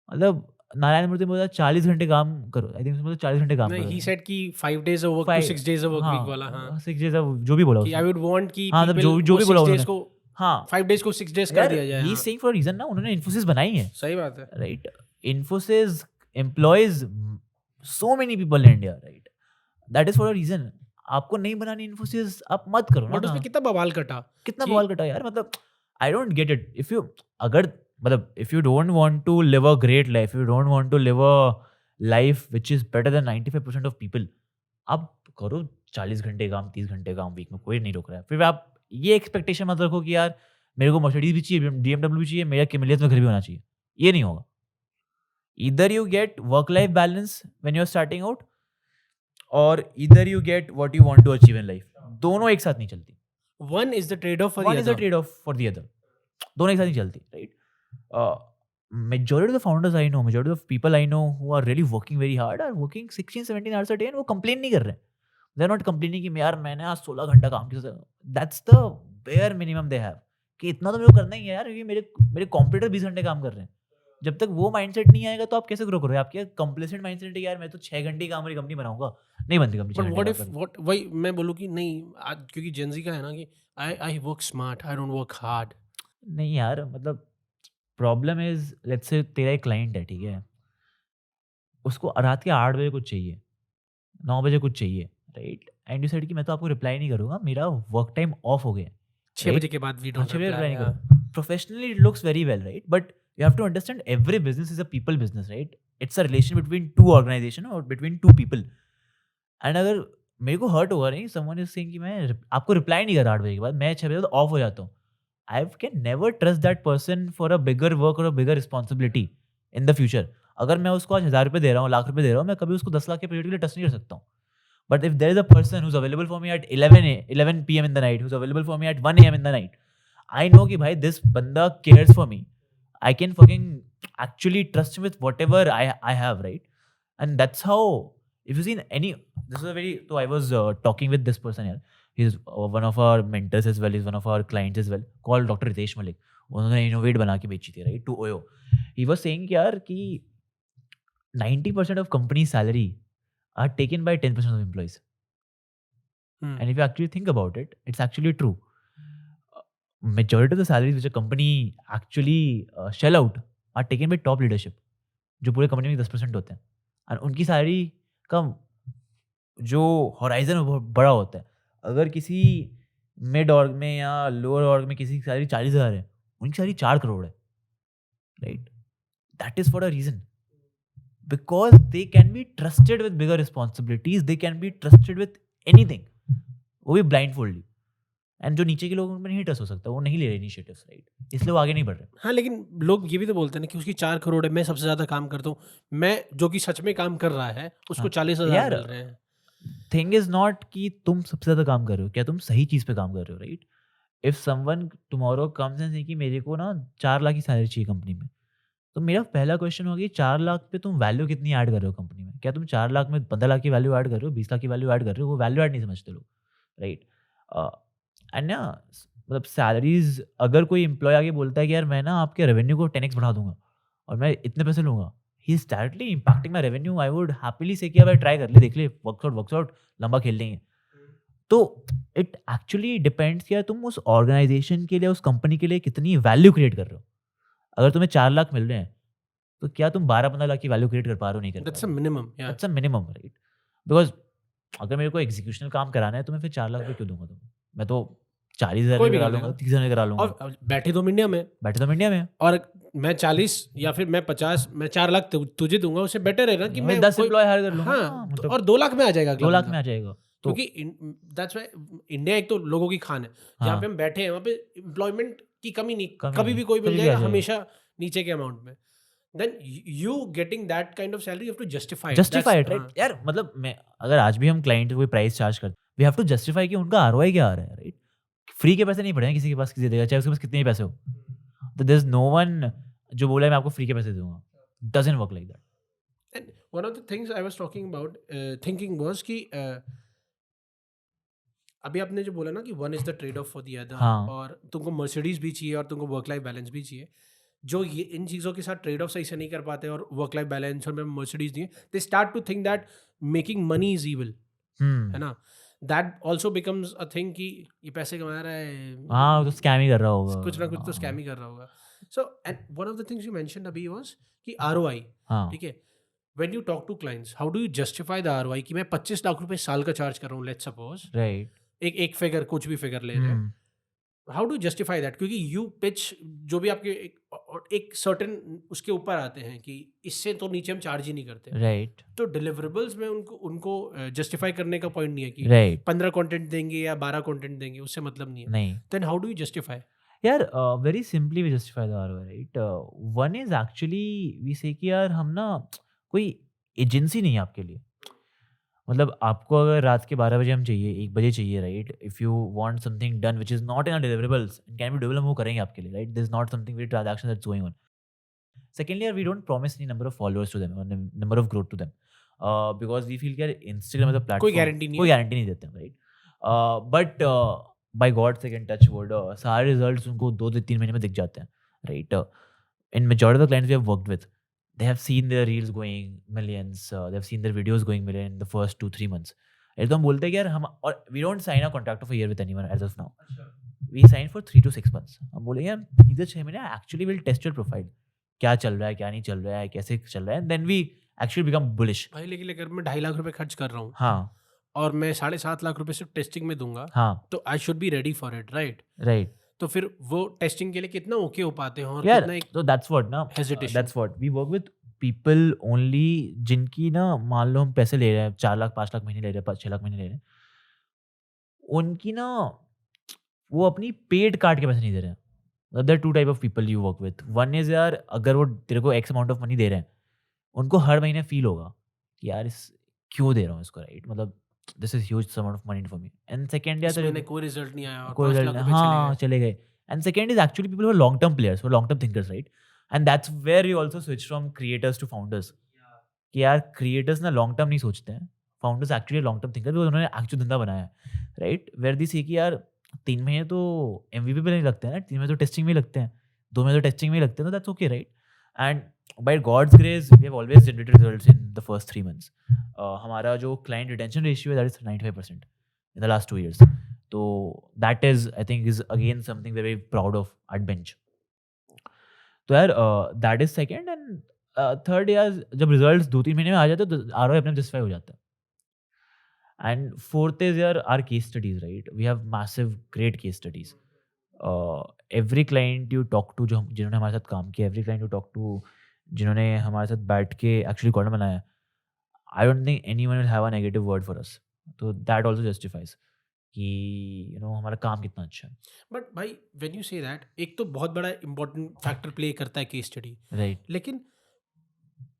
[SPEAKER 1] मतलब नारायण मूर्ति बोला 40 घंटे काम करो. I think 40 घंटे काम
[SPEAKER 2] नहीं,
[SPEAKER 1] करो.
[SPEAKER 2] he said कि 5 days of work to 6 days of work week वाला. हाँ,
[SPEAKER 1] 6 days जो भी बोला
[SPEAKER 2] कि I would want कि
[SPEAKER 1] हाँ, मतलब
[SPEAKER 2] people
[SPEAKER 1] जो भी बोला
[SPEAKER 2] 6 days
[SPEAKER 1] उन्होंने.
[SPEAKER 2] को
[SPEAKER 1] हाँ,
[SPEAKER 2] 5 days को 6 days कर दिया जाए.
[SPEAKER 1] He is saying for reason ना, उन्होंने इन्फोसिस बनाई है,
[SPEAKER 2] सही बात है.
[SPEAKER 1] Right? Infosys employs so many people in India, right? That is for a reason. आपको नहीं बनानी इन्फोसिस, आप मत करो ना.
[SPEAKER 2] बट उसमें कितना बवाल कटा.
[SPEAKER 1] कितना बवाल कटा यार. मतलब I don't get it. If you don't want to live a great life, if you don't want to live a life which is better than 95% of people, आप करो 40 घंटे काम, 30 घंटे काम वीक में, कोई नहीं रोक रहा है. फिर आप ये एक्सपेक्टेशन मत रखो कि यार मेरे को मर्सिडीज भी चाहिए, BMW भी चाहिए, मेरा किमिलियत में घर भी होना चाहिए. ये नहीं होगा. Either you get work-life balance when you're starting out, or either you get what you want to achieve in life. दोनों एक साथ नहीं चलती.
[SPEAKER 2] One is the trade-off for the other.
[SPEAKER 1] One is the trade-off for the other. दोनों एक साथ नहीं चलती, right? Majority of the founders I know, majority of people I know who are really working very hard are working 16, 17 hours a day and वो complain नहीं कर रहे हैं. They're not complaining कि यार मैंने आज 16 घंटा काम किया. That's the bare minimum they have. कि इतना तो मेरे को करना ही है यार, क्योंकि मेरे कॉम्पिटिटर 20 घंटे काम कर रहे हैं. जब तक वो माइंडसेट नहीं आएगा तो आप कैसे ग्रो करोगे? आपके कंप्लेसेंट माइंडसेट है यार मैं तो 6 घंटे काम वाली कंपनी बनाऊंगा, नहीं बनती कंपनी.
[SPEAKER 2] बट व्हाट इफ वही मैं बोलूं कि नहीं, क्योंकि जेनजी का है ना कि I work smart, I don't work hard.
[SPEAKER 1] नहीं यार, मतलब प्रॉब्लम इज लेट्स से तेरा एक क्लाइंट है, ठीक है, उसको रात के 8 बजे कुछ चाहिए, 9 बजे कुछ चाहिए, राइट? एंड यू सेड कि मैं तो आपको रिप्लाई नहीं करूंगा, मेरा वर्क टाइम ऑफ हो गया,
[SPEAKER 2] 6 बजे के बाद वी डोंट
[SPEAKER 1] रिप्लाई नहीं करूंगा. Professionally it looks very well, right? But you have to understand every business is a people business, right? It's a relation between two organizations or between two people. And अगर मेरे को hurt होगा नहीं, someone is saying कि मैं आपको reply नहीं कर रहा 8 बजे के बाद, मैं 6 बजे तो ऑफ हो जाता हूँ, I can never trust that person for a bigger work or a bigger responsibility in the future. अगर मैं उसको आज 1000 रुपये दे रहा हूँ, लाख रुपये दे रहा हूँ, मैं कभी उसको 10 लाख के प्रोजेक्ट के लिए ट्रस्ट नहीं कर सकता हूँ. But if there is a person who's available for me at 11 PM in the night, who's available for me at 1 AM in the night, I know कि भाई this बंदा cares for me. I can fucking actually trust him with whatever I have, right? And that's how, if you see this is a very, so I was talking with this person here. He's one of our mentors as well. He's one of our clients as well, called Dr. Ritesh Malik. उन्होंने Innovate बना के बेची थी, right? To OYO. He was saying यार कि 90% of company salary are taken by 10% of employees. And if you actually think about it, it's actually true. Majority of the salaries which a company actually shell out are taken by top leadership, जो पूरे company में 10% होते हैं. और उनकी salary का जो horizon बहुत बड़ा होता है. अगर किसी मिड ऑर्ग में या लोअर ऑर्ग में किसी की सैलरी 40,000 है, उनकी सैलरी 4 करोड़ है, right? That is for a reason, because they can be trusted with bigger responsibilities, they can be trusted with anything, वो भी ब्लाइंडफोल्डली. एंड जो नीचे के लोगों में नहीं ट्रस्ट हो सकता, वो नहीं ले रहे इनिशिएटिव्स, राइट? इसलिए वो आगे नहीं बढ़ रहे.
[SPEAKER 2] हाँ, लेकिन लोग ये भी तो बोलते हैं ना कि उसकी 4 करोड़ है, मैं सबसे ज्यादा काम करता हूँ. मैं जो कि सच में काम कर रहा है उसको 40,000 मिल रहे हैं.
[SPEAKER 1] थिंग इज नॉट कि तुम सबसे ज्यादा काम कर रहे हो, क्या तुम सही चीज पे काम कर रहे हो, right? If someone tomorrow comes and say कि मेरे को ना 4 लाख की सैलरी चाहिए कंपनी में, तो मेरा पहला क्वेश्चन होगा 4 लाख पे तुम वैल्यू कितनी ऐड कर रहे हो कंपनी में? क्या तुम 4 लाख में 15 लाख की वैल्यू ऐड कर रहे हो, 20 लाख की वैल्यू ऐड कर रहे हो? वो वैल्यू ऐड नहीं समझते लोग, राइट? एंड ना मतलब सैलरीज, अगर कोई एम्प्लॉय आगे बोलता है कि यार मैं ना आपके रेवेन्यू को 10x बढ़ा दूंगा और मैं इतने पैसे लूँगा, he is directly impacting my revenue, I would happily से कि भाई ट्राई कर ले, देख ले, वर्कआउट लंबा खेल लेंगे. तो इट एक्चुअली डिपेंड्स कि यार तुम उस ऑर्गेनाइजेशन के लिए, उस कंपनी के लिए कितनी वैल्यू क्रिएट कर रहे हो. अगर तुम्हें 4 लाख मिल रहे हैं तो क्या तुम 12-15 लाख की वैल्यू क्रिएट कर पा रहे हो? नहीं कर पा रहे. That's a minimum, right? Because अगर मेरे को एग्जीक्यूशनल काम कराना है तो मैं फिर 4 लाख रुपये क्यों दूंगा तुम्हें? मैं तो 40,000 में करा लूंगा, 30,000 में करा लूंगा.
[SPEAKER 2] और बैठे तो इंडिया में, और मैं 40 या फिर मैं 50, मैं 4 लाख तुझे दूंगा, उससे बेटर है ना कि मैं
[SPEAKER 1] 10 एम्प्लॉय हायर कर लूंगा.
[SPEAKER 2] हाँ, और 2 लाख में आ जाएगा,
[SPEAKER 1] 2 लाख में आ जाएगा. तो
[SPEAKER 2] क्योंकि दैट्स व्हाई इंडिया एक तो लोगों की खान है, जहाँ
[SPEAKER 1] हाँ
[SPEAKER 2] पे हम बैठे हैं वहाँ पे एम्प्लॉयमेंट की कमी नहीं,
[SPEAKER 1] कमी
[SPEAKER 2] कभी
[SPEAKER 1] नहीं
[SPEAKER 2] भी कोई मिल
[SPEAKER 1] कभी भी आ
[SPEAKER 2] जाएगा,
[SPEAKER 1] जाएगा
[SPEAKER 2] हमेशा नीचे के अमाउंट में. Then you getting that kind of salary, you have to justify it. That's
[SPEAKER 1] justified right यार मतलब मैं अगर आज भी हम क्लाइंट को कोई प्राइस चार्ज करते वी हैव टू जस्टिफाई कि उनका आरओआई क्या आ रहा है राइट फ्री के पैसे नहीं पड़े हैं किसी के पास किसी देगा चाहे उसके पास कितने ही पैसे हो तो देयर इज नो वन जो बोला है मैं आपको फ्री के पैसे दूंगा doesn't work like that
[SPEAKER 2] And one of the things I was talking about, thinking was कि अभी आपने जो बोला ना कि one is the trade of for the other,
[SPEAKER 1] हाँ
[SPEAKER 2] और तुमको मर्सिडीज भी चाहिए और तुमको वर्क लाइफ बैलेंस भी चाहिए. जो ये इन चीज़ों के साथ ट्रेड ऑफ सही से नहीं कर पाते और वर्क लाइफ बैलेंस और मैं मर्सिडीज नहीं, they start to think that making money is evil, है ना. That also becomes a thing कि ये पैसे कमा रहा है,
[SPEAKER 1] हाँ तो स्कैम ही कर रहा होगा
[SPEAKER 2] कुछ ना कुछ तो स्कैम ही कर रहा होगा. So and one of the things you mentioned अभी वाज कि आरओआई.
[SPEAKER 1] हाँ
[SPEAKER 2] ठीक है, when you talk to clients, how do you justify the ROI कि मैं 25 लाख रुपए साल का चार्ज कर रहा हूँ, लेट्स सपोज,
[SPEAKER 1] राइट
[SPEAKER 2] एक फिगर, कुछ भी फिगर ले रहे हैं. How do justify that? क्योंकि यू पिच जो भी आपके एक सर्टेन उसके ऊपर आते हैं कि इससे तो नीचे हम चार्ज ही नहीं करते.
[SPEAKER 1] राइट
[SPEAKER 2] तो डिलीवरेबल्स में उनको जस्टिफाई करने का पॉइंट नहीं है कि
[SPEAKER 1] राइट
[SPEAKER 2] 15 कंटेंट देंगे या 12 कंटेंट देंगे, उससे मतलब नहीं है.
[SPEAKER 1] नहीं
[SPEAKER 2] then how do you justify?
[SPEAKER 1] यार very simply we justify the ROI right one is actually we say कि यार हम ना कोई एजेंसी नहीं है आपके लिए मतलब आपको अगर रात के 12 बजे हम चाहिए 1 बजे चाहिए right if you want something done which is not in our deliverables and can be doable हम वो करेंगे आपके लिए right this is not something very transaction that's going on secondly यार we don't promise any number of followers to them और number of growth to them because we feel कि यार Instagram as a platform
[SPEAKER 2] guarantee नहीं
[SPEAKER 1] कोई
[SPEAKER 2] है.
[SPEAKER 1] Guarantee नहीं देते right but by God second touch word सारे रिजल्ट्स उनको 2 से 3 महीने में दिख जाते हैं right in majority of the clients we have worked with, they have seen their reels going millions, they have seen their videos going million in the first 2-3 months. तो हम बोलते हैं कि यार हम और we don't sign a contract of a year with anyone as of now. We sign for 3 to 6 months. हम बोलेंगे यार 3 से 6 महीने actually will test your profile. क्या चल रहा है क्या नहीं चल रहा है कैसे चल रहा है and then we actually become bullish.
[SPEAKER 2] भाई लेकिन अगर मैं 2.5 लाख रुपए खर्च कर रहा हूँ
[SPEAKER 1] हाँ
[SPEAKER 2] और मैं 7.5 लाख रुपए सिर्फ टेस्टिंग में दूंगा,
[SPEAKER 1] हाँ
[SPEAKER 2] तो I should be ready for it, right?
[SPEAKER 1] Right
[SPEAKER 2] तो फिर वो टेस्टिंग के लिए कितना ओके हो पाते हैं और
[SPEAKER 1] यार
[SPEAKER 2] कितना एक
[SPEAKER 1] तो that's what ना
[SPEAKER 2] hesitation.
[SPEAKER 1] that's what we work with people only जिनकी ना मान लो हम पैसे ले रहे हैं 4 लाख 5 लाख महीने ले रहे हैं 6 लाख महीने ले रहे हैं उनकी ना वो अपनी पेड कार्ड के पैसे नहीं दे रहे हैं there two type of people you work with one is यार अगर वो तेरे को एक्स अमाउंट ऑफ मनी दे रहे हैं उनको हर महीने फील होगा कि यार इस क्यों दे रहा हूँ इसको राइट मतलब this is huge amount of money for me and second
[SPEAKER 2] इस
[SPEAKER 1] यार
[SPEAKER 2] महीने कोई रिजल्ट नहीं आया और
[SPEAKER 1] कोई
[SPEAKER 2] 5
[SPEAKER 1] result
[SPEAKER 2] लाख
[SPEAKER 1] नहीं,
[SPEAKER 2] रुपए चले
[SPEAKER 1] हाँ
[SPEAKER 2] गए.
[SPEAKER 1] चले गए and second is actually people who are long term players who are long term thinkers right and that's where you also switch from creators to founders कि यार क्रिएटर्स ना लॉन्ग टर्म नहीं सोचते हैं founders actually long term thinker उन्होंने actual धंधा बनाया है राइट वेयर दी सी कि यार 3 महीने तो MVP पे नहीं लगते हैं ना 3 महीने तो टेस्टिंग में ही लगते हैं 2 महीने तो टेस्टिंग में ही लगते हैं तो that's okay right and by God's grace we have always generated results in the first 3 months हमारा जो क्लाइंट रिटेंशन रेशियो है that is 95% in the last 2 years तो that is I think is again something very proud of at bench तो यार that is second and third यार जब results 2-3 महीने में आ जाते हैं तो आरओआई अपने जस्टिफाई हो जाता है एंड फोर्थ इज यार our case studies right we have massive great case studies every client you talk to जो जिन्होंने हमारे साथ काम किया every client you talk to जिन्होंने हमारे साथ बैठ के एक्चुअली कॉर्नर बनाया I don't think anyone will have a negative word for us तो दैट आल्सो जस्टिफाइज कि यू नो हमारा काम कितना अच्छा है
[SPEAKER 2] बट भाई व्हेन यू से दैट, एक तो बहुत बड़ा इंपॉर्टेंट फैक्टर प्ले करता है केस स्टडी,
[SPEAKER 1] राइट
[SPEAKER 2] लेकिन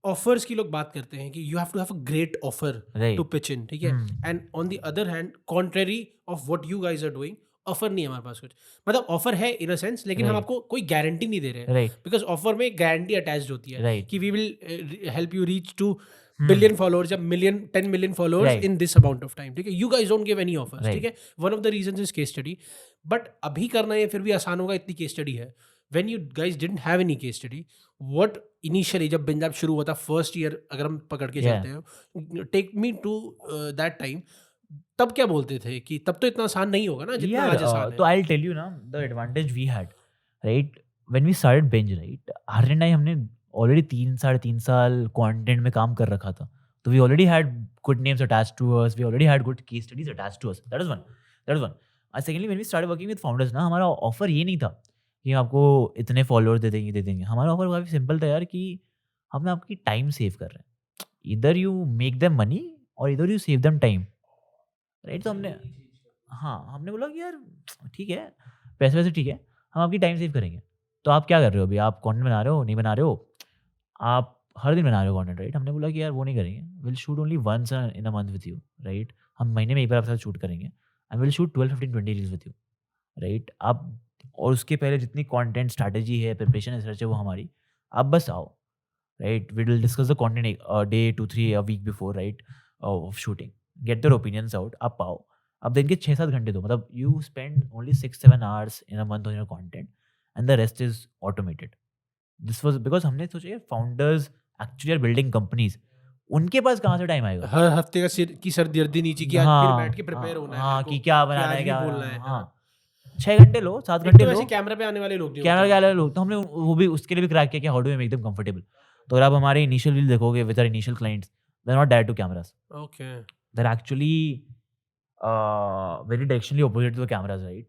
[SPEAKER 2] ऑफर्स की लोग बात करते हैं कि you have to have a great offer
[SPEAKER 1] Right.
[SPEAKER 2] To pitch in, ठीक है? And on the other hand, contrary of what you guys are doing, offer नहीं है हमारे पास कुछ. मतलब ऑफर है इन अ सेंस, लेकिन हम
[SPEAKER 1] Right.
[SPEAKER 2] आपको कोई गारंटी नहीं दे रहे हैं,
[SPEAKER 1] राइट
[SPEAKER 2] बिकॉज ऑफर में गारंटी अटैच्ड होती है
[SPEAKER 1] राइट
[SPEAKER 2] कि we will help you reach two billion followers या 10 million followers
[SPEAKER 1] Right.
[SPEAKER 2] In this amount of time, ठीक है? You guys don't give any offers,
[SPEAKER 1] Right.
[SPEAKER 2] ठीक है? One of the reasons is case study. But अभी करना ये फिर भी आसान होगा, इतनी केस स्टडी है. When you guys didn't have any case study, what initially जब बिंजाब शुरू हुआ था फर्स्ट ईयर, अगर हम पकड़ के
[SPEAKER 1] Yeah.
[SPEAKER 2] चलते हैं, take me to that time, तब क्या बोलते थे कि तब तो इतना आसान नहीं होगा ना जितना आज आसान
[SPEAKER 1] तो
[SPEAKER 2] है.
[SPEAKER 1] आई टेल यू ना the advantage we had right when we started Binge right Aryan I हमने ऑलरेडी 3-3.5 साल कंटेंट में काम कर रखा था तो we already had good names attached to us we already had good case studies attached to us that is one and secondly when we started working with founders ना हमारा ऑफर ये नहीं था कि हम आपको इतने फॉलोअर दे देंगे हमारा ऑफर काफ़ी सिंपल था यार कि हम आपकी टाइम सेव कर रहे हैं इधर यू मेक देम मनी और इधर you save them time right? तो हमने बोला कि यार ठीक है, पैसे वैसे ठीक है, हम आपकी टाइम सेव करेंगे। तो आप क्या कर रहे हो अभी? आप कंटेंट बना रहे हो, नहीं बना रहे हो? आप हर दिन बना रहे हो कंटेंट, राइट? हमने बोला कि यार वो नहीं करेंगे, will shoot only once in a month with you, right? हम महीने में एक बार आपके साथ शूट करेंगे and will shoot 12, 15, 20 reels with you, right? आप और उसके पहले जितनी कंटेंट स्ट्रैटेजी है, प्रिपरेशन है, रिसर्च है, वो हमारी। आप बस आओ, right? We will discuss the content day 2, 3 a week before, right? Of shooting, get their opinions out. आप आओ, अब दिन के 6-7 घंटे दो, मतलब you spend only 6-7 hours in a month on your content and the rest is automated. This was because हमने सोचा यार founders actually are building companies, उनके पास कहाँ से टाइम आएगा?
[SPEAKER 2] हर हफ्ते का सिर की सर्दी नीचे की आज फिर बैठ के प्रिपेयर होना है मेरे
[SPEAKER 1] हाँ,
[SPEAKER 2] को
[SPEAKER 1] कि क्या
[SPEAKER 2] कि
[SPEAKER 1] बनाना
[SPEAKER 2] आज
[SPEAKER 1] है,
[SPEAKER 2] भी
[SPEAKER 1] क्या
[SPEAKER 2] बोलना है। हाँ,
[SPEAKER 1] हाँ, 6 घंटे लो, 7
[SPEAKER 2] एक
[SPEAKER 1] घंटे
[SPEAKER 2] तो
[SPEAKER 1] लो,
[SPEAKER 2] वैसे कैमरा पे आने वाले लोग नहीं
[SPEAKER 1] कैमरा
[SPEAKER 2] होते
[SPEAKER 1] के
[SPEAKER 2] हैं।
[SPEAKER 1] वाले लोग, तो हमने वो भी उसके लिए भी क्रैक किया कि how do we make them comfortable. तो अगर आप हमारे इनिशियल रील देखोगे with our initial clients, they are not direct to cameras,
[SPEAKER 2] okay,
[SPEAKER 1] they are actually very directionally opposite to the cameras, right?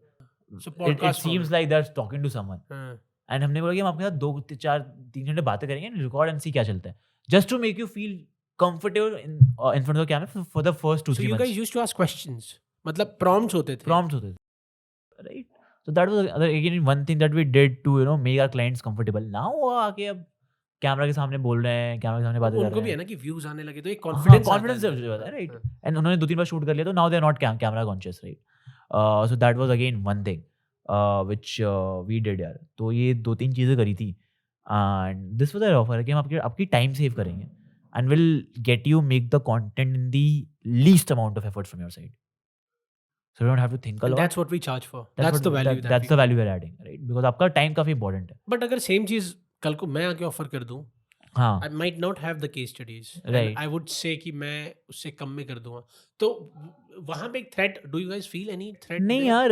[SPEAKER 2] So
[SPEAKER 1] It
[SPEAKER 2] podcast
[SPEAKER 1] seems
[SPEAKER 2] format.
[SPEAKER 1] like they're talking to someone.
[SPEAKER 2] हाँ,
[SPEAKER 1] and हमने बोला कि हम आपके साथ 2, 4, 3 घंटे बातें करेंगे एंड रिकॉर्ड एंड सी क्या चलता है। Just to make you feel comfortable in front of the camera for the first 2,
[SPEAKER 2] so
[SPEAKER 1] 3
[SPEAKER 2] you guys
[SPEAKER 1] months.
[SPEAKER 2] Used to ask questions, मतलब प्रॉम्प्ट्स होते थे।
[SPEAKER 1] प्रॉम्प्ट्स होते थे, right? So that was again one thing that we did to make our clients comfortable. Now वो आके अब camera के सामने बोल रहे हैं, कैमरा के सामने बातें कर
[SPEAKER 2] उनको
[SPEAKER 1] रहे
[SPEAKER 2] भी है
[SPEAKER 1] हैं।
[SPEAKER 2] ना कि व्यूज आने लगे तो एक
[SPEAKER 1] हाँ,
[SPEAKER 2] कॉन्फिडेंस आता है
[SPEAKER 1] कॉन्फिडेंस
[SPEAKER 2] अंदर।
[SPEAKER 1] होता है,
[SPEAKER 2] हाँ,
[SPEAKER 1] राइट?
[SPEAKER 2] हाँ।
[SPEAKER 1] एंड उन्होंने 2-3 बार शूट कर लिया, तो now they are not camera conscious, right? So that was again one thing which we did यार। तो ये 2-3 चीज़ें करी थी and this was our offer कि हम आपकी आपकी टाइम सेव करेंगे and will get you make the content in the least amount of efforts from your side. So you don't have to think a
[SPEAKER 2] and
[SPEAKER 1] lot.
[SPEAKER 2] That's what we charge for,
[SPEAKER 1] that's
[SPEAKER 2] that's
[SPEAKER 1] what
[SPEAKER 2] the value that we
[SPEAKER 1] that's the value we
[SPEAKER 2] provide.
[SPEAKER 1] Are adding, right? Because आपका time काफ़ी important है।
[SPEAKER 2] But अगर same चीज कल को मैं आके offer कर दूं,
[SPEAKER 1] हाँ,
[SPEAKER 2] I might not have the case studies and
[SPEAKER 1] right.
[SPEAKER 2] I would say कि मैं उससे कम में कर दूंगा, तो वहां पे एक threat, do you guys feel any threat
[SPEAKER 1] नहीं
[SPEAKER 2] देयर?
[SPEAKER 1] यार,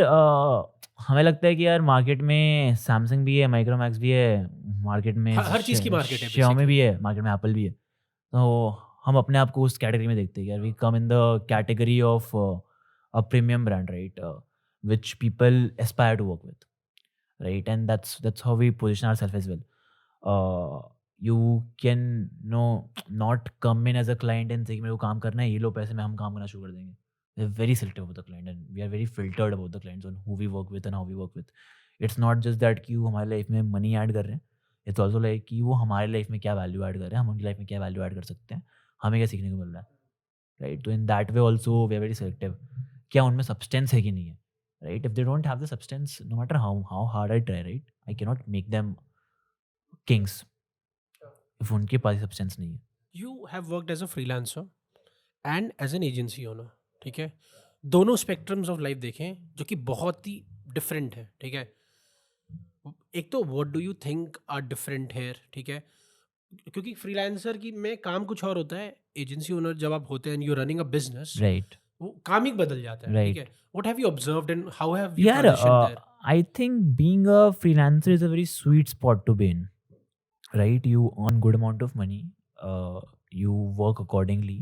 [SPEAKER 1] हमें लगता है कि यार मार्केट में सैमसंग भी है, माइक्रोमैक्स भी है, मार्केट में
[SPEAKER 2] हर चीज की मार्केट है
[SPEAKER 1] Xiaomi
[SPEAKER 2] बेसिकली।
[SPEAKER 1] भी है, मार्केट में एप्पल भी है। तो हम अपने आप को उस कैटेगरी में देखते हैं यार, we come in the category of a premium brand, right? Which people aspire to work with, right? And that's how we position ourself as well. You can no not come in as a client and say कि मेरे को काम करना है, ये लो पैसे में हम काम करना शुरू कर देंगे। We are very selective about the client and we are very filtered about the clients on who we work with and how we work with. It's not just that कि वो हमारे लाइफ में मनी ऐड कर रहे हैं, it's also like कि वो हमारे लाइफ में क्या वैल्यू ऐड कर रहे हैं, हम उनकी लाइफ में क्या वैल्यू ऐड कर सकते हैं, हमें क्या सीखने को मिल रहा है, राइट? तो in that way also we are very selective, क्या उनमें सब्सटेंस है कि नहीं है, right? If they don't have the substance, no matter how hard I try, right, I can not make them kings if उनके पास substance नहीं है।
[SPEAKER 2] You have worked as a freelancer and as an agency owner, ठीक है? दोनों spectrums of life देखें जो कि बहुत ही डिफरेंट है, ठीक है? एक तो what do you think are different here, ठीक है? क्योंकि फ्रीलांसर की में काम कुछ और होता है, एजेंसी ओनर जब आप होते हैं, you running a business,
[SPEAKER 1] right,
[SPEAKER 2] वो काम ही बदल जाता है, ठीक है?
[SPEAKER 1] Right.
[SPEAKER 2] What have you observed and how have you
[SPEAKER 1] यार,
[SPEAKER 2] transitioned there?
[SPEAKER 1] I think being a freelancer is a very sweet spot to be in, right? You earn good amount of money, you work accordingly,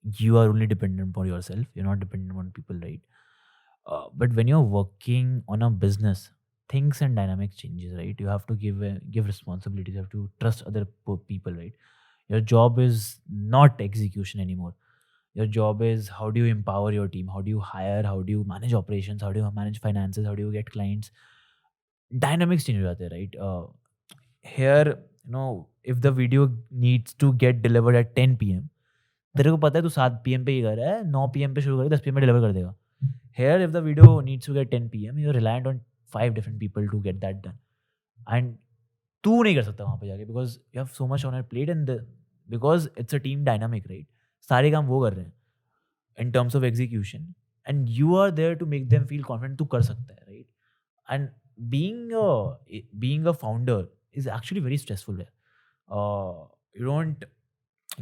[SPEAKER 1] you are only dependent on yourself, you're not dependent on people, right? But when you're working on a business, things and dynamics changes, right? You have to give responsibilities, you have to trust other people, right? Your job is not execution anymore. Your job is how do you empower your team, how do you hire, how do you manage operations, how do you manage finances, how do you get clients. Dynamics change हो जाते हैं, right? Here, if the video needs to get delivered at 10 p.m, तेरे को पता है तू 7 p.m पे ही कर रहा है, 9 p.m पे शुरू कर 10 p.m में डिलीवर कर देगा। Here, if the video needs to get 10 p.m, you're reliant on 5 different people to get that done. And तू नहीं कर सकता वहाँ पे जाके because you have so much on your plate and because it's a team dynamic, right? सारे काम वो कर रहे हैं in terms of execution and you are there to make them feel confident तू कर सकता है, right? And being a founder is actually very stressful there. You don't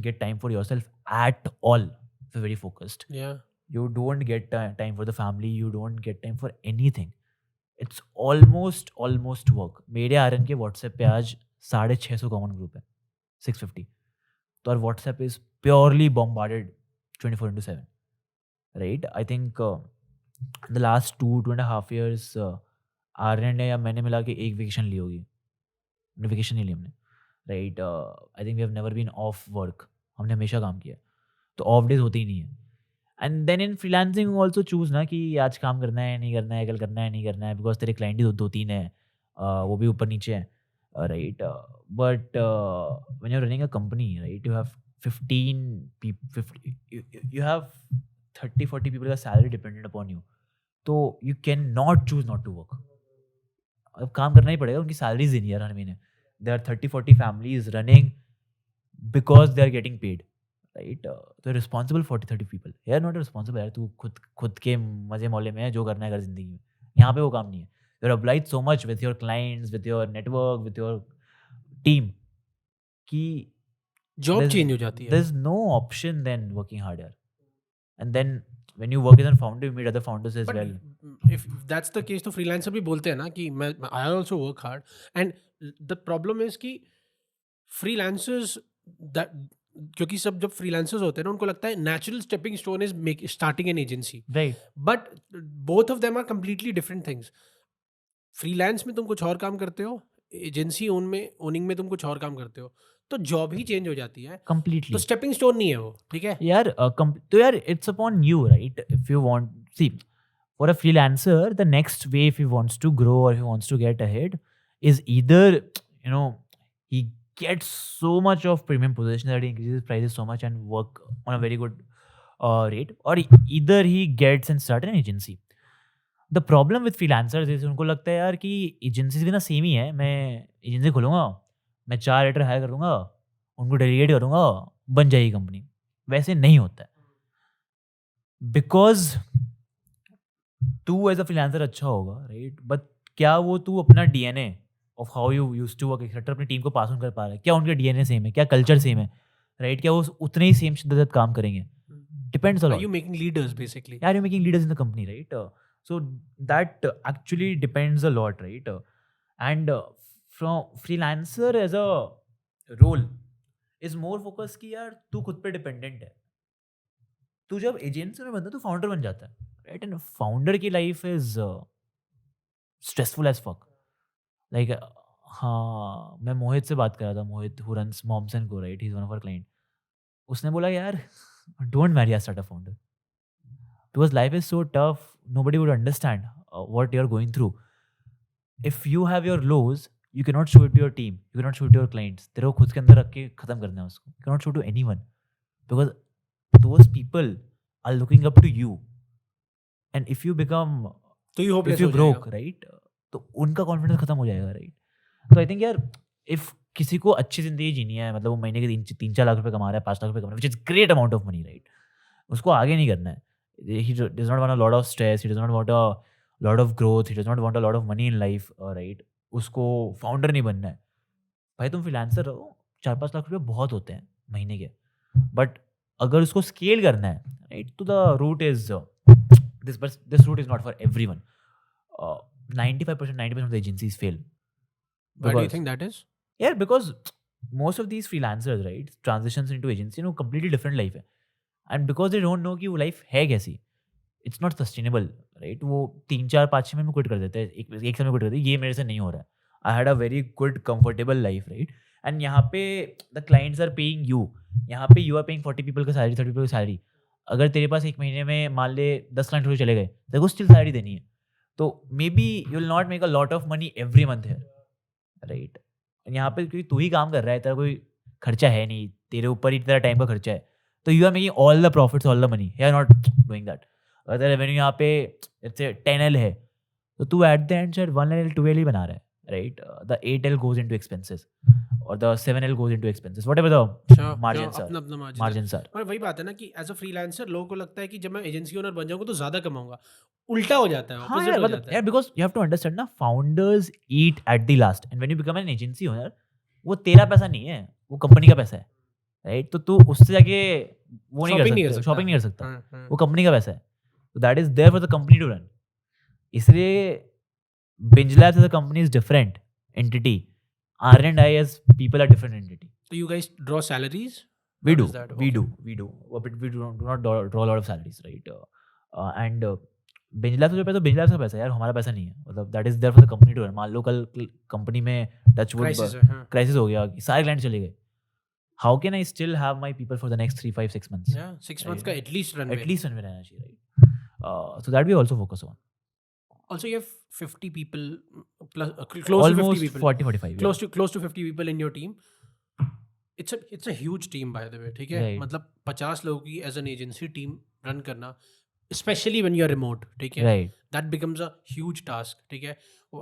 [SPEAKER 1] get time for yourself at all if you're very focused.
[SPEAKER 2] Yeah.
[SPEAKER 1] You don't get time for the family, you don't get time for anything. It's almost work. मेरे आर्यन के WhatsApp पे आज 650 common group है, 650. तो our WhatsApp is purely bombarded 24/7, right? I think the last 2.5 years Aryan ने या मैंने मिला के एक वेकेशन ली होगी, वेकेशन नहीं ली हमने, right? I think we have never been off work, हमने हमेशा काम किया, तो ऑफ डेज होते ही नहीं है। And then in freelancing also choose ना कि आज काम करना है नहीं करना है, कल करना है नहीं करना है, बिकॉज तेरे क्लाइंट ही दो तीन है, वो भी ऊपर नीचे है, right. But when you are running a company, right, you have 15 people, 50, you have 30-40 people का salary dependent upon you. तो you cannot choose not to work. अब काम करना ही पड़ेगा, उनकी सैलरीज देनी है हर महीने. There are 30-40 families running because they are getting paid, right? तो responsible 40-30 people. They are not responsible. यार तू खुद के मजे मौले में है, जो करना है कर जिंदगी में. यहाँ पे वो काम नहीं है. You're obliged so much with your clients, with your network, with your team कि
[SPEAKER 2] जॉब
[SPEAKER 1] there's
[SPEAKER 2] चेंज हो जाती है.
[SPEAKER 1] there's no option than working harder. And then when you work as a founder, you meet other founders as
[SPEAKER 2] But
[SPEAKER 1] well.
[SPEAKER 2] if that's the case, तो freelancer भी बोलते हैं ना कि मैं I also work hard, and the problem is कि freelancers that क्योंकि सब जब freelancers होते हैं ना उनको लगता है natural stepping stone is starting an agency,
[SPEAKER 1] Right.
[SPEAKER 2] but both of them are completely different things. freelance में तुम कुछ और काम करते हो, एजेंसी ओनिंग में तुम कुछ और काम करते हो, तो जॉब ही चेंज हो जाती है.
[SPEAKER 1] Completely.
[SPEAKER 2] तो स्टेपिंग स्टोन नहीं है वो, ठीक है.
[SPEAKER 1] यार तो यार it's upon you, right? If you want, see, for a freelancer, the next way if he wants to grow or if he wants to get ahead is either, you know, he gets so much of premium position that he increases prices so much and work on a very good rate, or either he gets and start an agency. The problem with freelancers is उनको लगता है यार कि agencies भी ना same ही है. मैं agency खोलूँगा, मैं 4 राइटर हायर करूँगा, उनको डेलीगेट करूँगा, बन जाएगी कंपनी. वैसे नहीं होता है. बिकॉज तू एज अ फ्रीलांसर अच्छा होगा, राइट, बट क्या वो तू अपना DNA of how you used to work etcetera अपनी टीम को पास ऑन कर पा रहा है? क्या उनका डीएनए सेम है? क्या कल्चर सेम है? राइट, क्या वो उतने ही सेम शिद्दत काम करेंगे? Depends a
[SPEAKER 2] Are
[SPEAKER 1] lot.
[SPEAKER 2] you making leaders basically?
[SPEAKER 1] Yeah, you're making leaders in the company, right? So that actually depends a lot, right? And from freelancer as a role is more focused कि यार तू खुद पे dependent है. तू जब agency में बनता है तो फाउंडर बन जाता है, राइट? एंड फाउंडर की life is stressful as fuck. Like हाँ, मैं मोहित से बात कर रहा था, मोहित हु रन्स मॉमसन को, right, he is one of our client. उसने बोला यार don't marry a startup founder because life is so tough, nobody would understand what you're going through. If you have your lows, you cannot show it to your team, you cannot show it to your clients. तेरे को खुद के अंदर रख के खत्म करना है उसको. You cannot show to anyone because those people are looking up to you. And if you become,
[SPEAKER 2] तो you hopeless
[SPEAKER 1] if you
[SPEAKER 2] हो
[SPEAKER 1] broke,
[SPEAKER 2] जाएगा.
[SPEAKER 1] right, तो उनका कॉन्फिडेंस खत्म हो जाएगा, राइट. तो आई थिंक यार इफ किसी को अच्छी जिंदगी जीनी है, मतलब वो महीने के 3-4 लाख रुपए कमा रहा है, 5 लाख रुपए कमा रहा है, which is great amount of money, right, उसको आगे नहीं करना है. He does not want a lot of stress, he does not want a lot of growth, he does not want a lot of money in life, right? उसको founder नहीं बनना है. भाई तुम फ्रीलांसर रहो, 4-5 लाख रुपए बहुत होते हैं महीने के, बट अगर उसको स्केल करना है, राइट, तो the route is this route is not for everyone. 90% of the agencies fail.
[SPEAKER 2] Why do you think that is?
[SPEAKER 1] Yeah, because most of these freelancers, right, transitions into agency, completely different life है. And because they don't know कि वो life है कैसी, it's not sustainable, right. वो 3-4-5-6 महीने में quit कर देते हैं, एक समय क्विट कर देते हैं, ये मेरे से नहीं हो रहा है. I had a very good comfortable life, right. And यहाँ पे the clients are paying you, यहाँ पे यू आर पेइंग 40 पीपल का सैलरी, 30 पीपल का सैलरी. अगर तेरे पास एक महीने में मान ले 10 क्लाइंट चले गए, तेरे को स्टिल सैलरी देनी है. तो may be you will not make a lot of money every month है, राइट. यहाँ पे क्योंकि तू ही काम कर रहा है, तेरा कोई खर्चा है नहीं, तेरे ऊपर ही तेरा टाइम का खर्चा है, तो you are making all the profits, all the money. You are not doing that. अगर रेवेन्यू यहाँ पे 10L है, तो तू एट द एंड शायद 1L 2L ही बना रहा है, right. The 8L goes into expenses और the 7L goes into expenses, whatever the margins are.
[SPEAKER 2] अपना
[SPEAKER 1] Margins are.
[SPEAKER 2] पर वही बात है ना कि एज अ फ्रीलांसर लोगों को लगता है कि जब मैं एजेंसी ओनर बन जाऊंगा तो ज्यादा कमाऊंगा. उल्टा हो जाता है,
[SPEAKER 1] हाँ
[SPEAKER 2] opposite
[SPEAKER 1] यार,
[SPEAKER 2] हो
[SPEAKER 1] मतलब
[SPEAKER 2] जाता है.
[SPEAKER 1] यार because you have to understand ना, founders eat at the last, and when you become an agency owner, वो तेरा पैसा नहीं है, वो कंपनी का पैसा है, राइट. तो तू उससे जाके वो नहीं कर सकता, शॉपिंग नहीं कर सकता, वो कंपनी का पैसा है. So that is there for the company to run. इसलिए Binge Labs as a company is different entity. R&I as people are different entity.
[SPEAKER 2] So you guys draw salaries?
[SPEAKER 1] We
[SPEAKER 2] How
[SPEAKER 1] do.
[SPEAKER 2] is that?
[SPEAKER 1] We
[SPEAKER 2] Okay.
[SPEAKER 1] do. But we do not draw a lot of salaries, right? And Binge Labs का जो पैसा, Binge Labs का पैसा है यार, हमारा पैसा नहीं है. मतलब that is there for the company to run. मान लो कल कंपनी में टच वुड
[SPEAKER 2] Crisis है, हाँ.
[SPEAKER 1] क्राइसिस हो गया, सारे क्लाइंट चले गए, how can I still have my people for the next 3, 5, 6 months?
[SPEAKER 2] Yeah, 6 months का at least runway.
[SPEAKER 1] At least runway रहना चाहिए, right? So that we also focus on.
[SPEAKER 2] Also, you have 50 people plus close
[SPEAKER 1] Almost
[SPEAKER 2] to 50 people.
[SPEAKER 1] 40, 45.
[SPEAKER 2] Close to 50 people in your team. It's a huge team, by the way. ठीक है,
[SPEAKER 1] Right.
[SPEAKER 2] मतलब 50 लोगों की as an agency team run करना, especially when you're remote, ठीक है,
[SPEAKER 1] Right.
[SPEAKER 2] that becomes a huge task. ठीक है,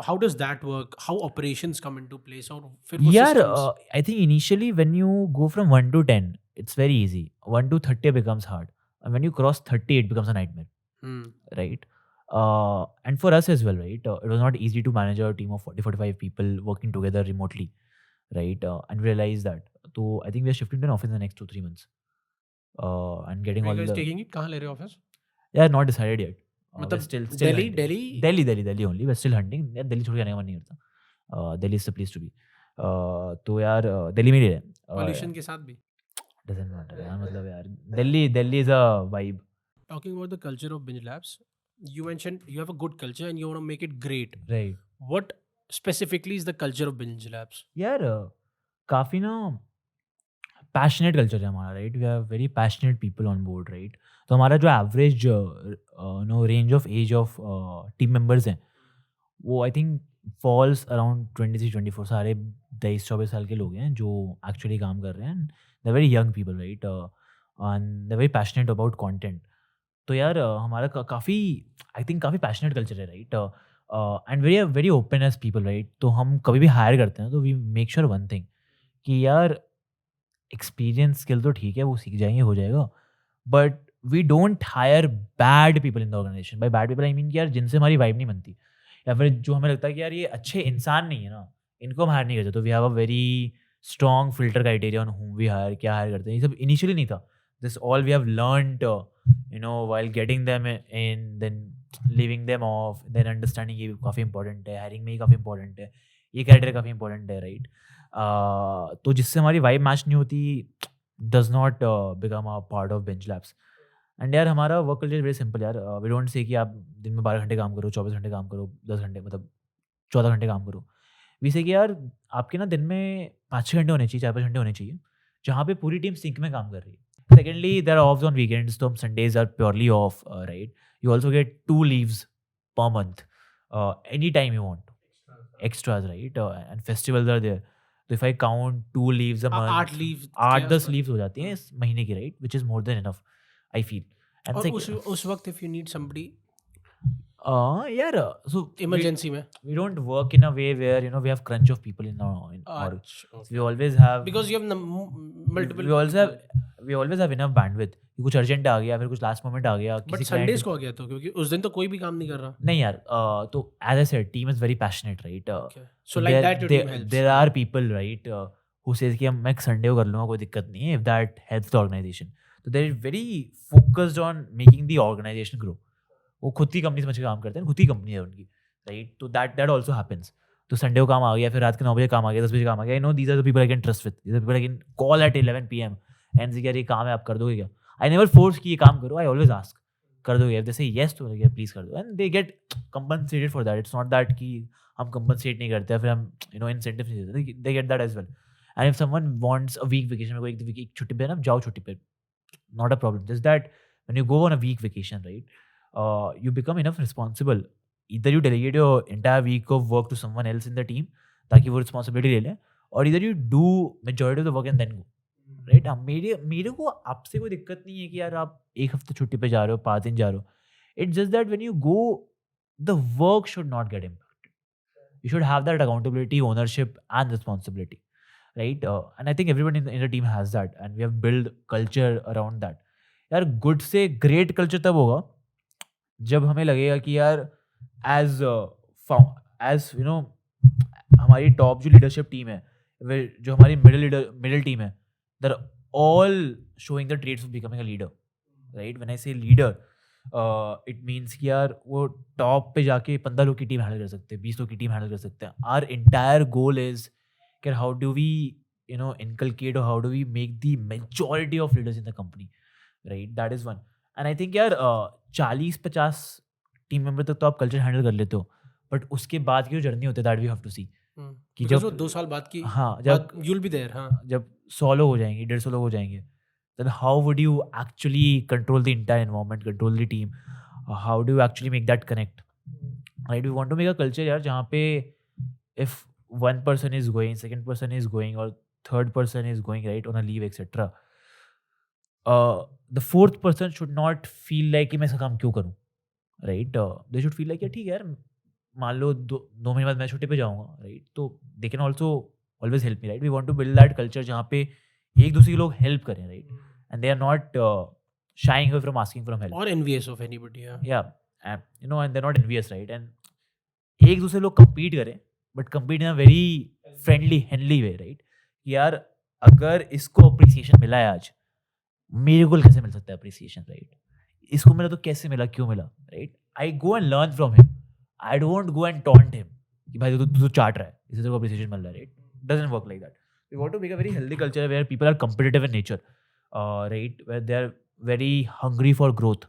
[SPEAKER 2] how does that work? How operations come into place? और फिर वो
[SPEAKER 1] Yeah,
[SPEAKER 2] systems.
[SPEAKER 1] I think initially when you go from 1 to 10, it's very easy. 1 to 30 becomes hard. And when you cross 30, it becomes a nightmare, right? And for us as well, right? It was not easy to manage a team of 40, 45 people working together remotely, right? And we realized that. So I think we are shifting to an office in the next 2-3 months. And getting
[SPEAKER 2] Are
[SPEAKER 1] all
[SPEAKER 2] you guys
[SPEAKER 1] the...
[SPEAKER 2] taking it? कहाँ ले रहे हो office?
[SPEAKER 1] Yeah, not decided yet. We're
[SPEAKER 2] मतलब
[SPEAKER 1] still
[SPEAKER 2] Delhi,
[SPEAKER 1] hunting. Delhi only. We're still hunting. यार दिल्ली छोड़ के आने का मन नहीं करता. Delhi is the place to be. तो यार दिल्ली में ही रहे.
[SPEAKER 2] pollution के साथ भी.
[SPEAKER 1] Doesn't matter यार, मतलब यार Delhi is a vibe.
[SPEAKER 2] Talking about the culture of Binge Labs, you mentioned you have a good culture and you want to make it great.
[SPEAKER 1] Right.
[SPEAKER 2] What specifically is the culture of Binge Labs?
[SPEAKER 1] यार काफ़ी ना passionate culture है हमारा, right? We are very passionate people on board, right? तो हमारा जो average no range of age of team members हैं वो आई थिंक फॉल्स अराउंड 23-24, सारे 23-24 साल के लोग हैं जो एक्चुअली काम कर रहे हैं. They very young people, right? And they very passionate about content. तो यार हमारा काफ़ी आई थिंक काफ़ी पैशनेट कल्चर है, right? And very very open as people, right? तो हम कभी भी हायर करते हैं तो we make sure one thing कि यार एक्सपीरियंस स्किल तो ठीक है, वो सीख जाएंगे, हो जाएगा, but we don't hire bad people in the organization. By bad people I mean कि यार जिनसे हमारी वाइब नहीं बनती या फिर जो हमें लगता है कि यार ये अच्छे इंसान नहीं है ना, इनको हम हायर नहीं करते. तो we have a very strong filter criteria on whom we hire, क्या हायर करते हैं. ये सब इनिशियली नहीं था. This all we have learned while getting them in, then leaving them off, then understanding ये काफ़ी इंपॉर्टेंट है, हायरिंग में ही काफ़ी इंपॉर्टेंट है, ये क्राइटेरिया काफ़ी इंपॉर्टेंट है, राइट? तो जिससे हमारी वाइब मैच नहीं होती does not become a part of bench labs. And यार हमारा वर्क कल्चर वेरी सिंपल यार. वी डोंट से कि आप दिन में 12 घंटे काम करो, 24 घंटे काम करो, 10 घंटे मतलब 14 घंटे काम करो. वी से कि यार आपके ना दिन में 5-6 घंटे होने चाहिए, 4-5 घंटे होने चाहिए जहाँ पे पूरी टीम सिंक में काम कर रही है. Secondly there are offs on weekends, तो हम Sundays are purely off, right? You also get 2 leaves per month any time you want, extras, right? And festivals are there. So if I count 2 leaves a month, 8-10 leaves हो जाती हैं इस महीने की, right? Which is more than enough, I feel. And
[SPEAKER 2] और उस वक्त if you need somebody,
[SPEAKER 1] यार so
[SPEAKER 2] emergency में
[SPEAKER 1] we don't work in a way where we have crunch of people in our org. We always have,
[SPEAKER 2] because you have multiple,
[SPEAKER 1] we always have enough bandwidth. कुछ urgent आ गया, फिर कुछ last moment आ गया,
[SPEAKER 2] but Sundays को आ गया तो क्योंकि उस दिन तो कोई भी काम नहीं कर रहा.
[SPEAKER 1] नहीं यार, तो as I said team is very passionate, right?
[SPEAKER 2] So like that your team helps.
[SPEAKER 1] There are people, right, who says कि मैं संडे को कर लूँगा, कोई दिक्कत नहीं है, if that helps the organization. तो they are very focused on making the organization grow. वो खुद की कंपनी समझ के काम करते हैं, खुद की कंपनी है उनकी, राइट? तो दैट ऑल्सो हैपेंस. तो संडे को काम आ गया, फिर रात के 9 बजे काम आ गया, 10 बजे काम आ गया. I know these are the people I can trust with. These are people I can call at 11 PM and say यार ये काम है, आप कर दोगे क्या? I never force कि ये काम करो. I always ask, कर दोगे? If they say yes तो यार प्लीज़ कर दो, and they get compensated for that. It's not that कि हम compensate नहीं करते फिर हम incentive नहीं देते. They get that as well. And if someone wants a week vacation, मेरे को एक छुट्टी पे ना, जाओ छुट्टी पे, not a problem. Just that when you go on a week vacation, right, you become enough responsible. Either you delegate your entire week of work to someone else in the team ताकि वो responsibility ले लें, or either you do majority of the work and then go. Right? मेरे को आपसे कोई दिक्कत नहीं है कि यार आप एक हफ्ते छुट्टी पे जा रहे हो, 5 दिन जा रहे हो. It's just that when you go the work should not get impacted. You should have that accountability, ownership and responsibility, right? And I think everyone in the team has that and we have build culture around that. यार good से great culture तब होगा जब हमें लगेगा कि यार as हमारी टॉप जो लीडरशिप टीम है, जो हमारी मिडिल टीम है, they're all showing the traits of becoming a leader, right? When I say leader, it means कि यार वो टॉप पे जाके 15 लोग की टीम हैंडल कर सकते हैं, 20 लोग की टीम हैंडल कर सकते हैं. Our entire goal is कि how do we inculcate or how do we make the majority of leaders in the company, right? That is one. And I think यार 40-50 टीम मेंबर तक तो आप culture handle कर लेते हो, but उसके बाद की जो जर्नी होती है that we have to see. कि
[SPEAKER 2] Because
[SPEAKER 1] जब
[SPEAKER 2] वो 2 साल बाद की
[SPEAKER 1] हाँ, जब
[SPEAKER 2] you'll be there, हाँ.
[SPEAKER 1] जब 100 लोग हो जाएंगे, 150 लोग हो जाएंगे, then how would you actually control the entire environment, control the team? How do you actually make that connect? Right? We want to make a culture यार जहाँ पे if one person is going, second person is going, or third person is going right on a leave, etc. The fourth person should not feel like कि मैं इसका काम क्यों करूँ, right? They should feel like यार ठीक है यार, मान लो 2 महीने बाद मैं छुट्टी पे जाऊँगा, right? तो they can also always help me, right? We want to build that culture जहाँ पे एक दूसरे के लोग help करें, right? And they are not shying away from asking from help.
[SPEAKER 2] Or envious of anybody, yeah.
[SPEAKER 1] Yeah, and they're not envious, right? And एक दूसरे लोग compete करें, but compete in a very friendly, friendly way, right? यार अगर इसको appreciation मिला है आज, मेरे को कैसे मिल सकता है appreciation, right? इसको मिला तो कैसे मिला, क्यों मिला, right? I go and learn from him. I don't go and taunt him कि भाई तू चाट रहा है, इससे तेरे को appreciation मिल रहा है, right? Doesn't work like that. We want to make a very healthy culture where people are competitive in nature, right? Where they are very hungry for growth,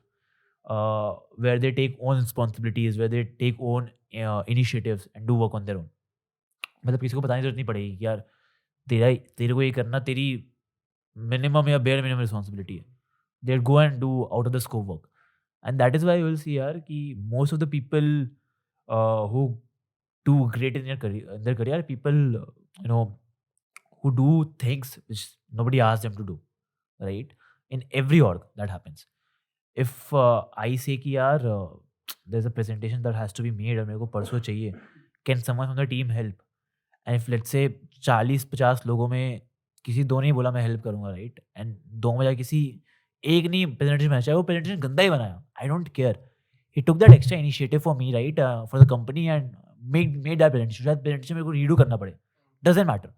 [SPEAKER 1] where they take own responsibilities, where they take own initiatives and do work on their own. मतलब किसी को बताने की जरूरत नहीं पड़ेगी कि यार तेरे को ये करना तेरी मिनिमम या बेयर मिनिमम रिस्पॉन्सिबिलिटी है. They'll go and do out of the scope work, and that is why you will see यार कि most of the people who do great in their career are people who do things which nobody asked them to do, right? In every org that happens. If I say कि यार there's a presentation that has to be made और मेरे को परसों चाहिए, can someone from the team help? And if let's say 40-50 लोगों में किसी दो ने ही बोला मैं हेल्प करूंगा, राइट? एंड दो में जाए किसी एक नहीं प्रेजेंटेशन बनाया, चाहे वो प्रेजेंटेशन गंदा ही बनाया, I don't care. He took that extra initiative for me, right, for the company and made that presentation. शायद प्रेजेंटेशन मेरे को रीडू करना पड़े, doesn't matter,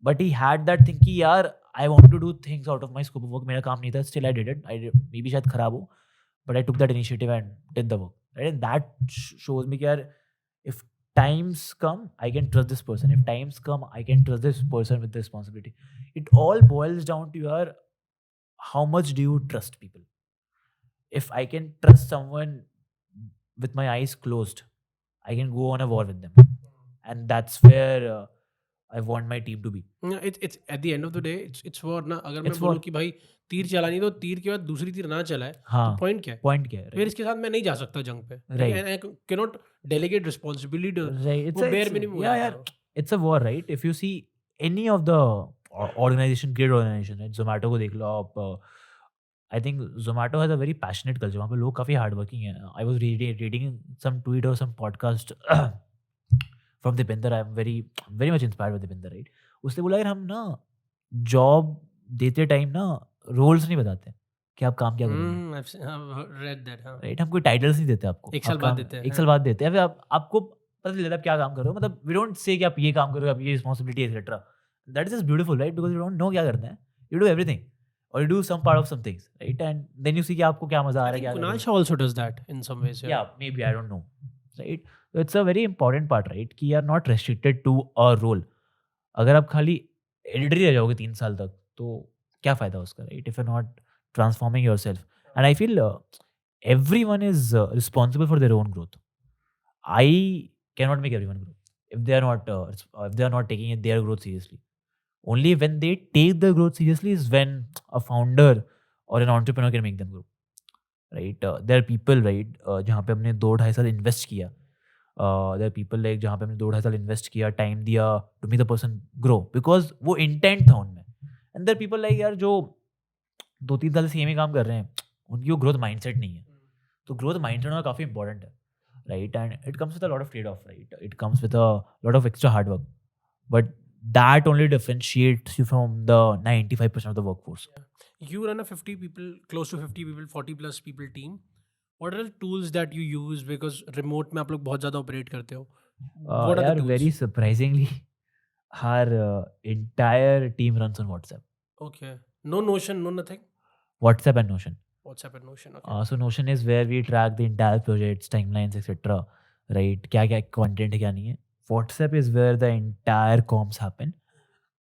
[SPEAKER 1] but he had that thing कि यार I want to do things out of my scope of work. मेरा काम नहीं था, still I did it. I may be शायद खराब हो, but I took that initiative and did the work, right? And that shows मी कि यार if times come, I can trust this person. If times come, I can trust this person with the responsibility. It all boils down to your how much do you trust people. If I can trust someone with my eyes closed, I can go on a war with them, and that's where I want my team to be.
[SPEAKER 2] It's at the end of the day, it's war ना. अगर मैं
[SPEAKER 1] It's
[SPEAKER 2] बोलूँ
[SPEAKER 1] war.
[SPEAKER 2] कि भाई तीर चलानी तो तीर के बाद दूसरी तीर ना चलाए,
[SPEAKER 1] हाँ,
[SPEAKER 2] तो पॉइंट क्या है?
[SPEAKER 1] point क्या है,
[SPEAKER 2] फिर इसके साथ मैं नहीं जा सकता जंग पे.
[SPEAKER 1] Right.
[SPEAKER 2] And I cannot delegate responsibility to
[SPEAKER 1] right? It's
[SPEAKER 2] वो
[SPEAKER 1] a,
[SPEAKER 2] bare
[SPEAKER 1] it's,
[SPEAKER 2] minimum हो
[SPEAKER 1] yeah,
[SPEAKER 2] जाता
[SPEAKER 1] yeah,
[SPEAKER 2] है.
[SPEAKER 1] it's a war, right? If you see any of the organization, great organization, right? Zomato को देख लो आप. I think Zomato has a very passionate culture. वहाँ पे लोग काफ़ी हार्ड वर्किंग हैं. I was reading some tweet or some podcast from Dipinder. I am very much inspired by Dipinder, right? उसने बोला यार हम ना जॉब देते टाइम ना रोल्स नहीं बताते कि आप काम क्या करोगे,
[SPEAKER 2] I've read that, हाँ.
[SPEAKER 1] राइट? हम कोई टाइटल्स नहीं देते आपको.
[SPEAKER 2] एक साल
[SPEAKER 1] आप
[SPEAKER 2] बाद
[SPEAKER 1] काम
[SPEAKER 2] देते हैं,
[SPEAKER 1] एक
[SPEAKER 2] हाँ.
[SPEAKER 1] साल बाद देते हैं. फिर आपको पता चल जाता है आप क्या काम कर रहे हो. मतलब वी डोंट से कि आप ये काम करो, आप ये responsibility etcetera. That is just beautiful, right? Because you don't know क्या करना है. You do everything or you do some part of some things, right? And then you see कि आपको क्या मजा आ
[SPEAKER 2] I
[SPEAKER 1] रहा है,
[SPEAKER 2] think
[SPEAKER 1] क्या कर
[SPEAKER 2] Kunal
[SPEAKER 1] रहे
[SPEAKER 2] Shah also does that in some ways.
[SPEAKER 1] हो. Yeah, maybe, I don't know, right? So it's a very important part, right? कि you are not restricted to a role. अगर आप खाली एडिटर ही रह जाओगे 3 साल तक तो क्या फायदा उसका, right? If you're not transforming yourself. And I feel everyone is responsible for their own growth. I cannot make everyone grow if they are not taking their growth seriously. Only when they take the growth seriously is when a founder or an entrepreneur can make them grow, right? There are people, right, जहाँ पे हमने 2-2.5 साल invest किया. There are people like जहाँ पे हमने 2-2.5 साल invest किया, टाइम दिया to make the person grow because वो इंटेंट था उनमें. And there are people like यार जो 2-3 साल से सेम ही काम कर रहे हैं, उनकी वो ग्रोथ माइंडसेट नहीं है. तो ग्रोथ माइंडसेट होना काफ़ी इंपॉर्टेंट है, right? And it comes with a lot of trade-off, right? It comes with a lot of extra hard work, but that only differentiates you from the 95% of the workforce.
[SPEAKER 2] You run a 50 people, close to 50 people, 40 plus people team. What are the tools that you use? Because remote में आप लोग बहुत ज़्यादा operate करते हो. What are the
[SPEAKER 1] यार
[SPEAKER 2] tools?
[SPEAKER 1] very surprisingly, our entire team runs on WhatsApp.
[SPEAKER 2] Okay. No Notion, no nothing?
[SPEAKER 1] WhatsApp and Notion.
[SPEAKER 2] WhatsApp and Notion, okay.
[SPEAKER 1] So Notion is where we track the entire projects, timelines, etc. Right? क्या क्या content है क्या नहीं है. WhatsApp is where the entire comms happen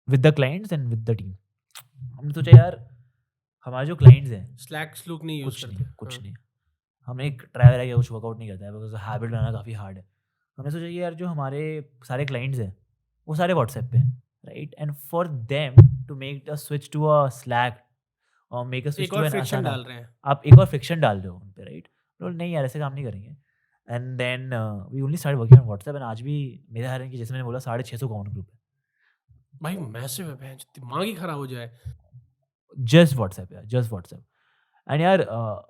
[SPEAKER 1] with the clients and with the team. हमने सोचा यार हमारे जो clients हैं
[SPEAKER 2] Slack, Slook नहीं use
[SPEAKER 1] कुछ
[SPEAKER 2] करते.
[SPEAKER 1] नहीं, कुछ नहीं. हम एक ट्राई किया, कुछ वर्कआउट नहीं करता है बिकॉज हैबिट बनाना काफ़ी हार्ड है. हमने सोचा कि यार जो हमारे सारे क्लाइंट्स हैं वो सारे व्हाट्सएप पे हैं, right, and for them to make a switch to a Slack और मेक अ स्विच
[SPEAKER 2] एक
[SPEAKER 1] टू
[SPEAKER 2] और
[SPEAKER 1] एन
[SPEAKER 2] फ्रिक्शन
[SPEAKER 1] असाना,
[SPEAKER 2] डाल रहे हैं।
[SPEAKER 1] आप एक और फ्रिक्शन डाल रहे हो उन पे, राइट। तो नहीं यार, ऐसे काम नहीं करेंगे। And then we only start working on WhatsApp, and आज भी मेरे हायरिंग की, जैसे मैंने बोला, 650 कॉमन ग्रुप है,
[SPEAKER 2] भाई मैसिव है, बहन दिमाग ही खराब हो जाए।
[SPEAKER 1] जस्ट व्हाट्सएप यार, जस्ट व्हाट्सएप। एंड यार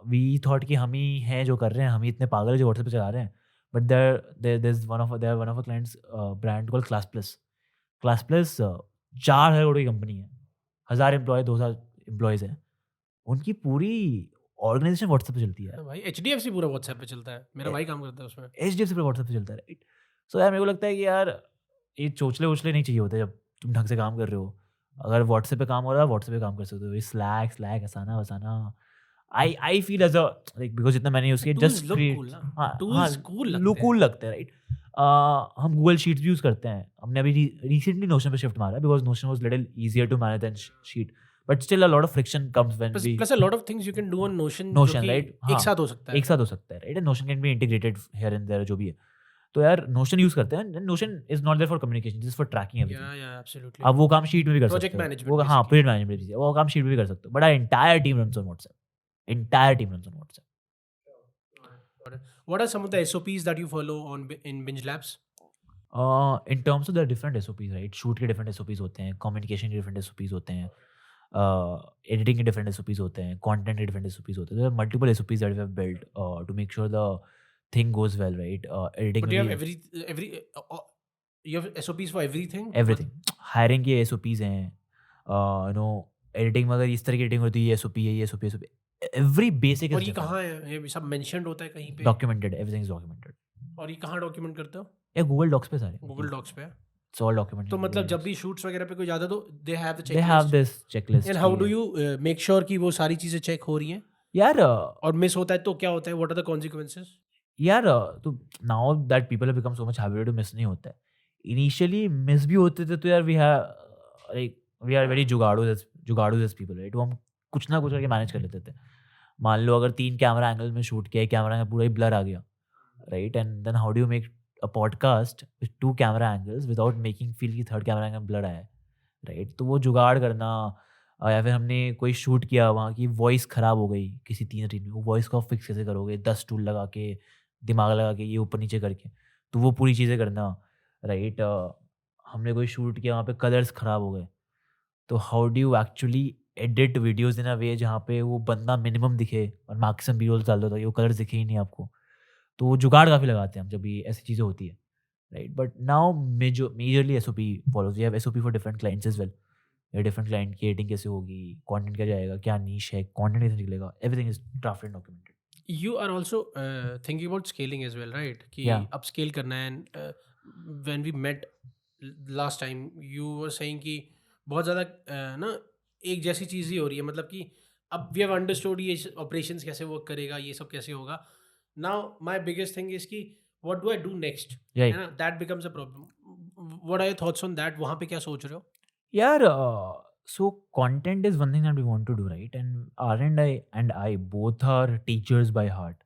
[SPEAKER 1] वी थॉट कि हम ही हैं जो कर रहे हैं, हम ही इतने पागल हैं जो व्हाट्सएप पे चला रहे हैं, but there is one of a clients brand called Class Plus. Class Plus 4,000 crore की कंपनी है, 1000 एम्प्लॉय, 2000 एम्प्लॉयज़ हैं, उनकी पूरी ऑर्गेनाइजेशन व्हाट्सएप पे चलती है यार।
[SPEAKER 2] भाई एचडीएफसी पूरा व्हाट्सएप पे चलता है, मेरा
[SPEAKER 1] ए
[SPEAKER 2] भाई काम करता है उसमें।
[SPEAKER 1] एचडीएफसी पूरा व्हाट्सएप पे चलता है, राइट। सो यार मेरे को लगता है कि यार ये चोचले-वोचले नहीं चाहिए होते जब तुम ढंग से काम कर रहे हो। अगर व्हाट्सएप पे काम हो रहा है, व्हाट्सएप पे काम कर सकते हो। ये स्लैक, असाना-वसाना, I feel as a, like, because जितना मैंने यूज़ किया,
[SPEAKER 2] tools
[SPEAKER 1] just
[SPEAKER 2] look
[SPEAKER 1] create,
[SPEAKER 2] cool ना,
[SPEAKER 1] हाँ, हाँ,
[SPEAKER 2] टूल्स कूल लगते
[SPEAKER 1] कूल
[SPEAKER 2] हैं।
[SPEAKER 1] लगता है, राइट। हम गूगल शीट्स भी यूज़ करते हैं। हमने अभी रिसेंटली नोशन पे शिफ्ट मारा है because Notion was little easier to manage than sheet, but still a lot of friction comes when
[SPEAKER 2] plus
[SPEAKER 1] we
[SPEAKER 2] plus a lot of things you can do on Notion जो
[SPEAKER 1] Notion,
[SPEAKER 2] कि
[SPEAKER 1] right,
[SPEAKER 2] एक
[SPEAKER 1] हाँ,
[SPEAKER 2] साथ हो सकता
[SPEAKER 1] एक
[SPEAKER 2] है।
[SPEAKER 1] साथ हो सकता है, right, and Notion can be integrated here and there, जो भी है। तो यार नोशन यूज़ करते हैं, and Notion is not there for communication, this is for tracking everything.
[SPEAKER 2] या एब्सोल्युटली।
[SPEAKER 1] आप वो काम शीट में भी कर
[SPEAKER 2] प्रोजेक्ट
[SPEAKER 1] सकते हो।
[SPEAKER 2] मैनेजमेंट
[SPEAKER 1] वो, हाँ,
[SPEAKER 2] बेसिकली।
[SPEAKER 1] प्रोजेक्ट मैनेजमेंट भी, वो काम शीट में भी कर सकते हो, but our entire team runs on WhatsApp, entire team runs on WhatsApp.
[SPEAKER 2] What are some of the SOPs that you follow on in Binge Labs?
[SPEAKER 1] In terms of the different SOPs, right, shoot के different SOPs होते हैं, communication के different SOPs होते हैं, editing के different SOPs होते हैं, content के डिफरेंट एसओपीज होते हैं। There are multiple SOPs that we have built to make sure the thing goes well, right. Editing
[SPEAKER 2] But
[SPEAKER 1] में
[SPEAKER 2] you have
[SPEAKER 1] भी
[SPEAKER 2] every you have SOPs for everything?
[SPEAKER 1] Everything, hiring के SOPs हैं, no, editing में अगर इस तरह की editing होती है, ये एसओपी है, ये एसओपी, एवरी बेसिक
[SPEAKER 2] और
[SPEAKER 1] इज
[SPEAKER 2] ये
[SPEAKER 1] डिफरेंट,
[SPEAKER 2] कहाँ है? ये सब मेंशन्ड होता है कहीं पे?
[SPEAKER 1] Documented, everything is documented.
[SPEAKER 2] और ये कहाँ डॉक्यूमेंट करते हो?
[SPEAKER 1] या गूगल डॉक्स पे सारे,
[SPEAKER 2] गूगल डॉक्स पे है?
[SPEAKER 1] इट्स ऑल डॉक्यूमेंटेड
[SPEAKER 2] तो
[SPEAKER 1] इन
[SPEAKER 2] मतलब
[SPEAKER 1] गूगल
[SPEAKER 2] जब
[SPEAKER 1] डॉक्स।
[SPEAKER 2] भी शूट्स वगैरह पे कोई जाता तो they have the
[SPEAKER 1] they have
[SPEAKER 2] checklist.
[SPEAKER 1] This checklist
[SPEAKER 2] and how
[SPEAKER 1] कि
[SPEAKER 2] डू यू मेक श्योर कि वो सारी चीज़ें चेक हो रही हैं?
[SPEAKER 1] यार
[SPEAKER 2] और मिस होता है तो क्या होता है? What are the consequences?
[SPEAKER 1] यार तो now that people have become so much habituated to miss नहीं होता है। इनिशियली मिस भी होते थे, तो यार वी आर वेरी जुगाड़ू दिस पीपल, राइट। तो हम कुछ ना कुछ करके मैनेज कर लेते थे। मान लो अगर 3 कैमरा एंगल में शूट किया, कैमरा एंगल पूरा ही ब्लर आ गया, right, and then how do you make a podcast with 2 camera angles without making feel कि थर्ड कैमरा एंगल ब्लर आया है, राइट। तो वो जुगाड़ करना, या फिर हमने कोई शूट किया, वहाँ की वॉइस ख़राब हो गई किसी 3 सीन में, वो वॉइस को आप फिक्स कैसे करोगे? 10 टूल लगा के, दिमाग लगा के, ये ऊपर नीचे करके, तो वो पूरी चीज़ें करना, राइट। हमने कोई शूट किया, वहाँ पे कलर्स ख़राब हो गए, तो how do you actually edit videos in a way जहाँ पे वो बंदा मिनिमम दिखे और मैक्सिमम बी-रोल्स डाल दो ताकि वो कलर्स दिखे ही नहीं आपको। तो वो जुगाड़ काफ़ी लगाते हैं हम जब ये ऐसी चीज़ें होती है, right. But now majorly SOP follows, we have SOP for different clients as well. या डिफरेंट क्लाइंट की एडिटिंग कैसे होगी, कंटेंट क्या जाएगा, क्या नीश है, कंटेंट कैसे निकलेगा, everything is drafted and documented.
[SPEAKER 2] You are also thinking about scaling as well, right? कि
[SPEAKER 1] या
[SPEAKER 2] upscale करना है। And when we met last time, you were saying कि बहुत ज़्यादा ना एक जैसी चीज़ ही हो रही है, मतलब कि अब we have understood ये operations कैसे work करेगा, ये सब कैसे होगा। Now my biggest thing is कि what do I do next? है
[SPEAKER 1] राइट
[SPEAKER 2] ना, that becomes a problem. What are your thoughts on that? वहाँ पे क्या सोच रहे हो?
[SPEAKER 1] यार, so content is one thing that we want to do, right, and R and I both are teachers by heart,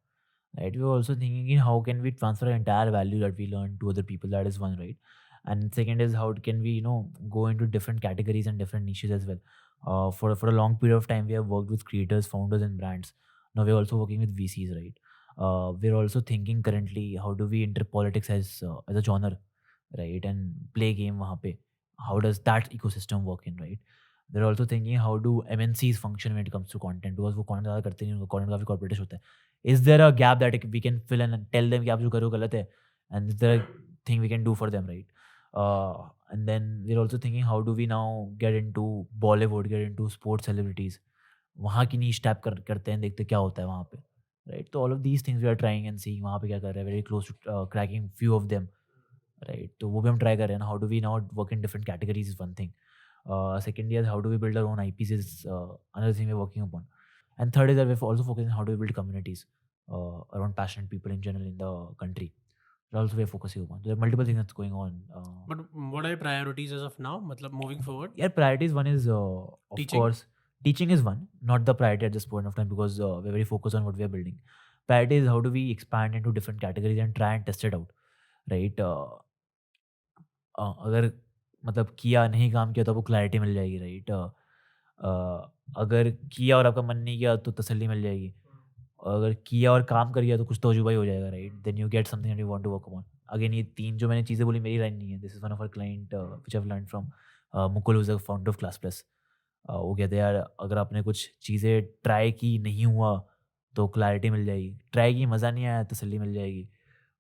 [SPEAKER 1] right. We're also thinking in how can we transfer our entire value that we learn to other people, that is one, right. And second is how can we go into different categories and different niches as well. For a long period of time we have worked with creators, founders and brands. Now we're also working with VCs, right. We're also thinking currently how do we enter politics as a genre, right, and play game वहाँ पे, how does that ecosystem work in, right. They're also thinking how do MNCs function when it comes to content, because वो content ज़्यादा करते नहीं, उनका content काफ़ी corporate होता है. Is there a gap that we can fill and tell them कि आप जो कर रहे हो गलत है, and is there a thing we can do for them, right. And then we're also thinking how do we now get into Bollywood, get into sports celebrities, वहाँ की niche tap करते हैं, देखते क्या होता है वहाँ पे, right. तो all of these things we are trying and seeing वहाँ पे क्या कर रहे हैं, very close to cracking few of them, right. तो वो भी हम ट्राई कर रहे हैं ना, how do we now work in different categories is one thing. Second is how do we build our own IPs is another thing we're working upon. And third is that we're also focusing on how do we build communities around passionate people in general in the country. That also we're focusing upon. There are multiple things that's going on.
[SPEAKER 2] But what are your priorities as of now? मतलब moving forward?
[SPEAKER 1] Yeah, priorities, one is of
[SPEAKER 2] Teaching?
[SPEAKER 1] course teaching is one, not the priority at this point of time because we're very focused on what we are building. Priority is how do we expand into different categories and try and test it out, right? अगर मतलब किया नहीं काम किया तो आपको clarity मिल जाएगी, right? अगर किया और आपका मन नहीं किया तो तसल्ली मिल जाएगी, और अगर किया और काम कर गया तो कुछ तो अजूबा ही हो जाएगा, right? Then you get something that you want to work on. Again ये 3 जो मैंने चीज़ें बोली मेरी लाइन नहीं है, this is one of our client which I have learned from Mukul, who is the founder of Class Plus. वो कहते हैं यार अगर आपने कुछ चीज़ें ट्राई की नहीं हुआ तो क्लैरिटी मिल जाएगी, ट्राई की मज़ा नहीं आया तसल्ली मिल जाएगी,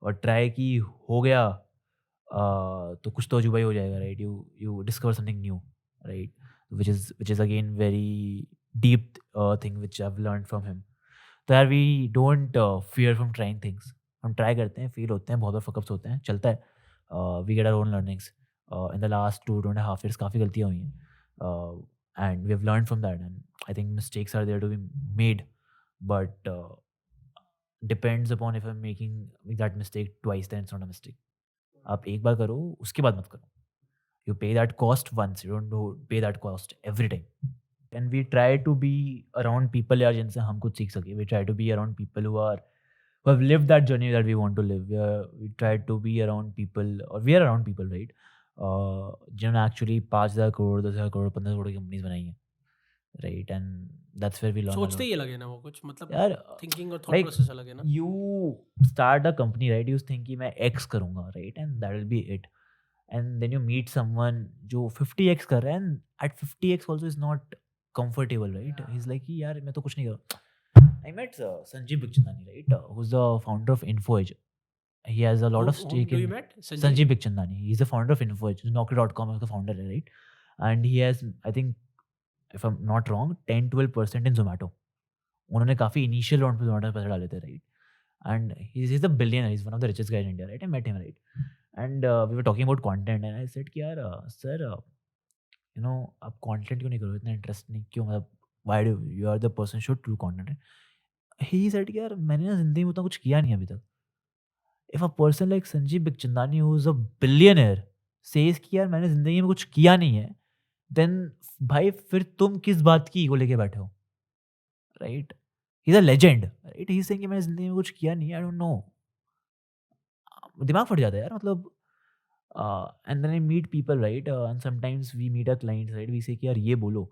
[SPEAKER 1] और ट्राई की हो गया तो कुछ तो अजूबा ही हो जाएगा, right? You discover something new, right? which is again very deep thing which I've learned from him. तो यार we don't fear from trying things, हम ट्राई करते हैं, फेल होते हैं, बहुत बार फकअप्स होते हैं, चलता है। We get our own learnings. In the last 2.5 years काफ़ी गलतियाँ हुई हैं, and we have learn from that, and I think mistakes are there to be made, but depends upon if I am making that mistake twice, than it's not a mistake. आप एक बार करो, उसके बाद मत करो। You pay that cost once, you don't pay that cost every time. And we try to be around people यार जिनसे हम कुछ सीख सके. We try to be around people who have lived that journey that we want to live. We try to be around people, or we are around people, right? जिन्होंने actually 5,000 crore, 10,000 crore, 15 crore की companies बनाई हैं, right? And that's where we learn a
[SPEAKER 2] सोचते
[SPEAKER 1] lot.
[SPEAKER 2] ही अलग है ना वो, कुछ मतलब
[SPEAKER 1] यार
[SPEAKER 2] थिंकिंग और थॉट
[SPEAKER 1] like
[SPEAKER 2] प्रोसेस अलग है ना।
[SPEAKER 1] you start a company, right? You think कि मैं X करूँगा, right? And that will be it. And then you meet someone जो 50x कर रहा है, and at 50x also is not comfortable, right? He's like कि यार मैं तो कुछ नहीं कर रहा। I met Sanjeev Bikhchandani, right? Who's the founder of InfoEdge. He has a lot of stake
[SPEAKER 2] Who
[SPEAKER 1] in
[SPEAKER 2] you met?
[SPEAKER 1] Sanjeev Bikhchandani. He's the founder of InfoEdge. Naukri.com is the founder, right? And he has, I think, if I'm not wrong, 10-12% in Zomato. उन्होंने काफ़ी initial round पे जोमेटो में पैसे डाले थे, right? And he's a billionaire. He's one of the richest guys in India, right? I met him, right? And we were talking about content, and I said कि यार sir आप content क्यों नहीं करो, इतना इंटरेस्ट नहीं क्यों, मतलब why do you are the person should do content? He said कि यार मैंने ना जिंदगी में उतना कुछ किया नहीं अभी तक. If a person like Sanjeev Bikhchandani, who is a billionaire, says कि यार मैंने जिंदगी में कुछ किया नहीं है, then भाई फिर तुम किस बात की ईगो लेके बैठे हो, right? He is a legend, right? He saying कि मैंने जिंदगी में कुछ किया नहीं, आई डोंट नो। दिमाग फट जाता है यार, मतलब and then I meet people, right? And sometimes we meet a clients, right? We say कि यार ये बोलो,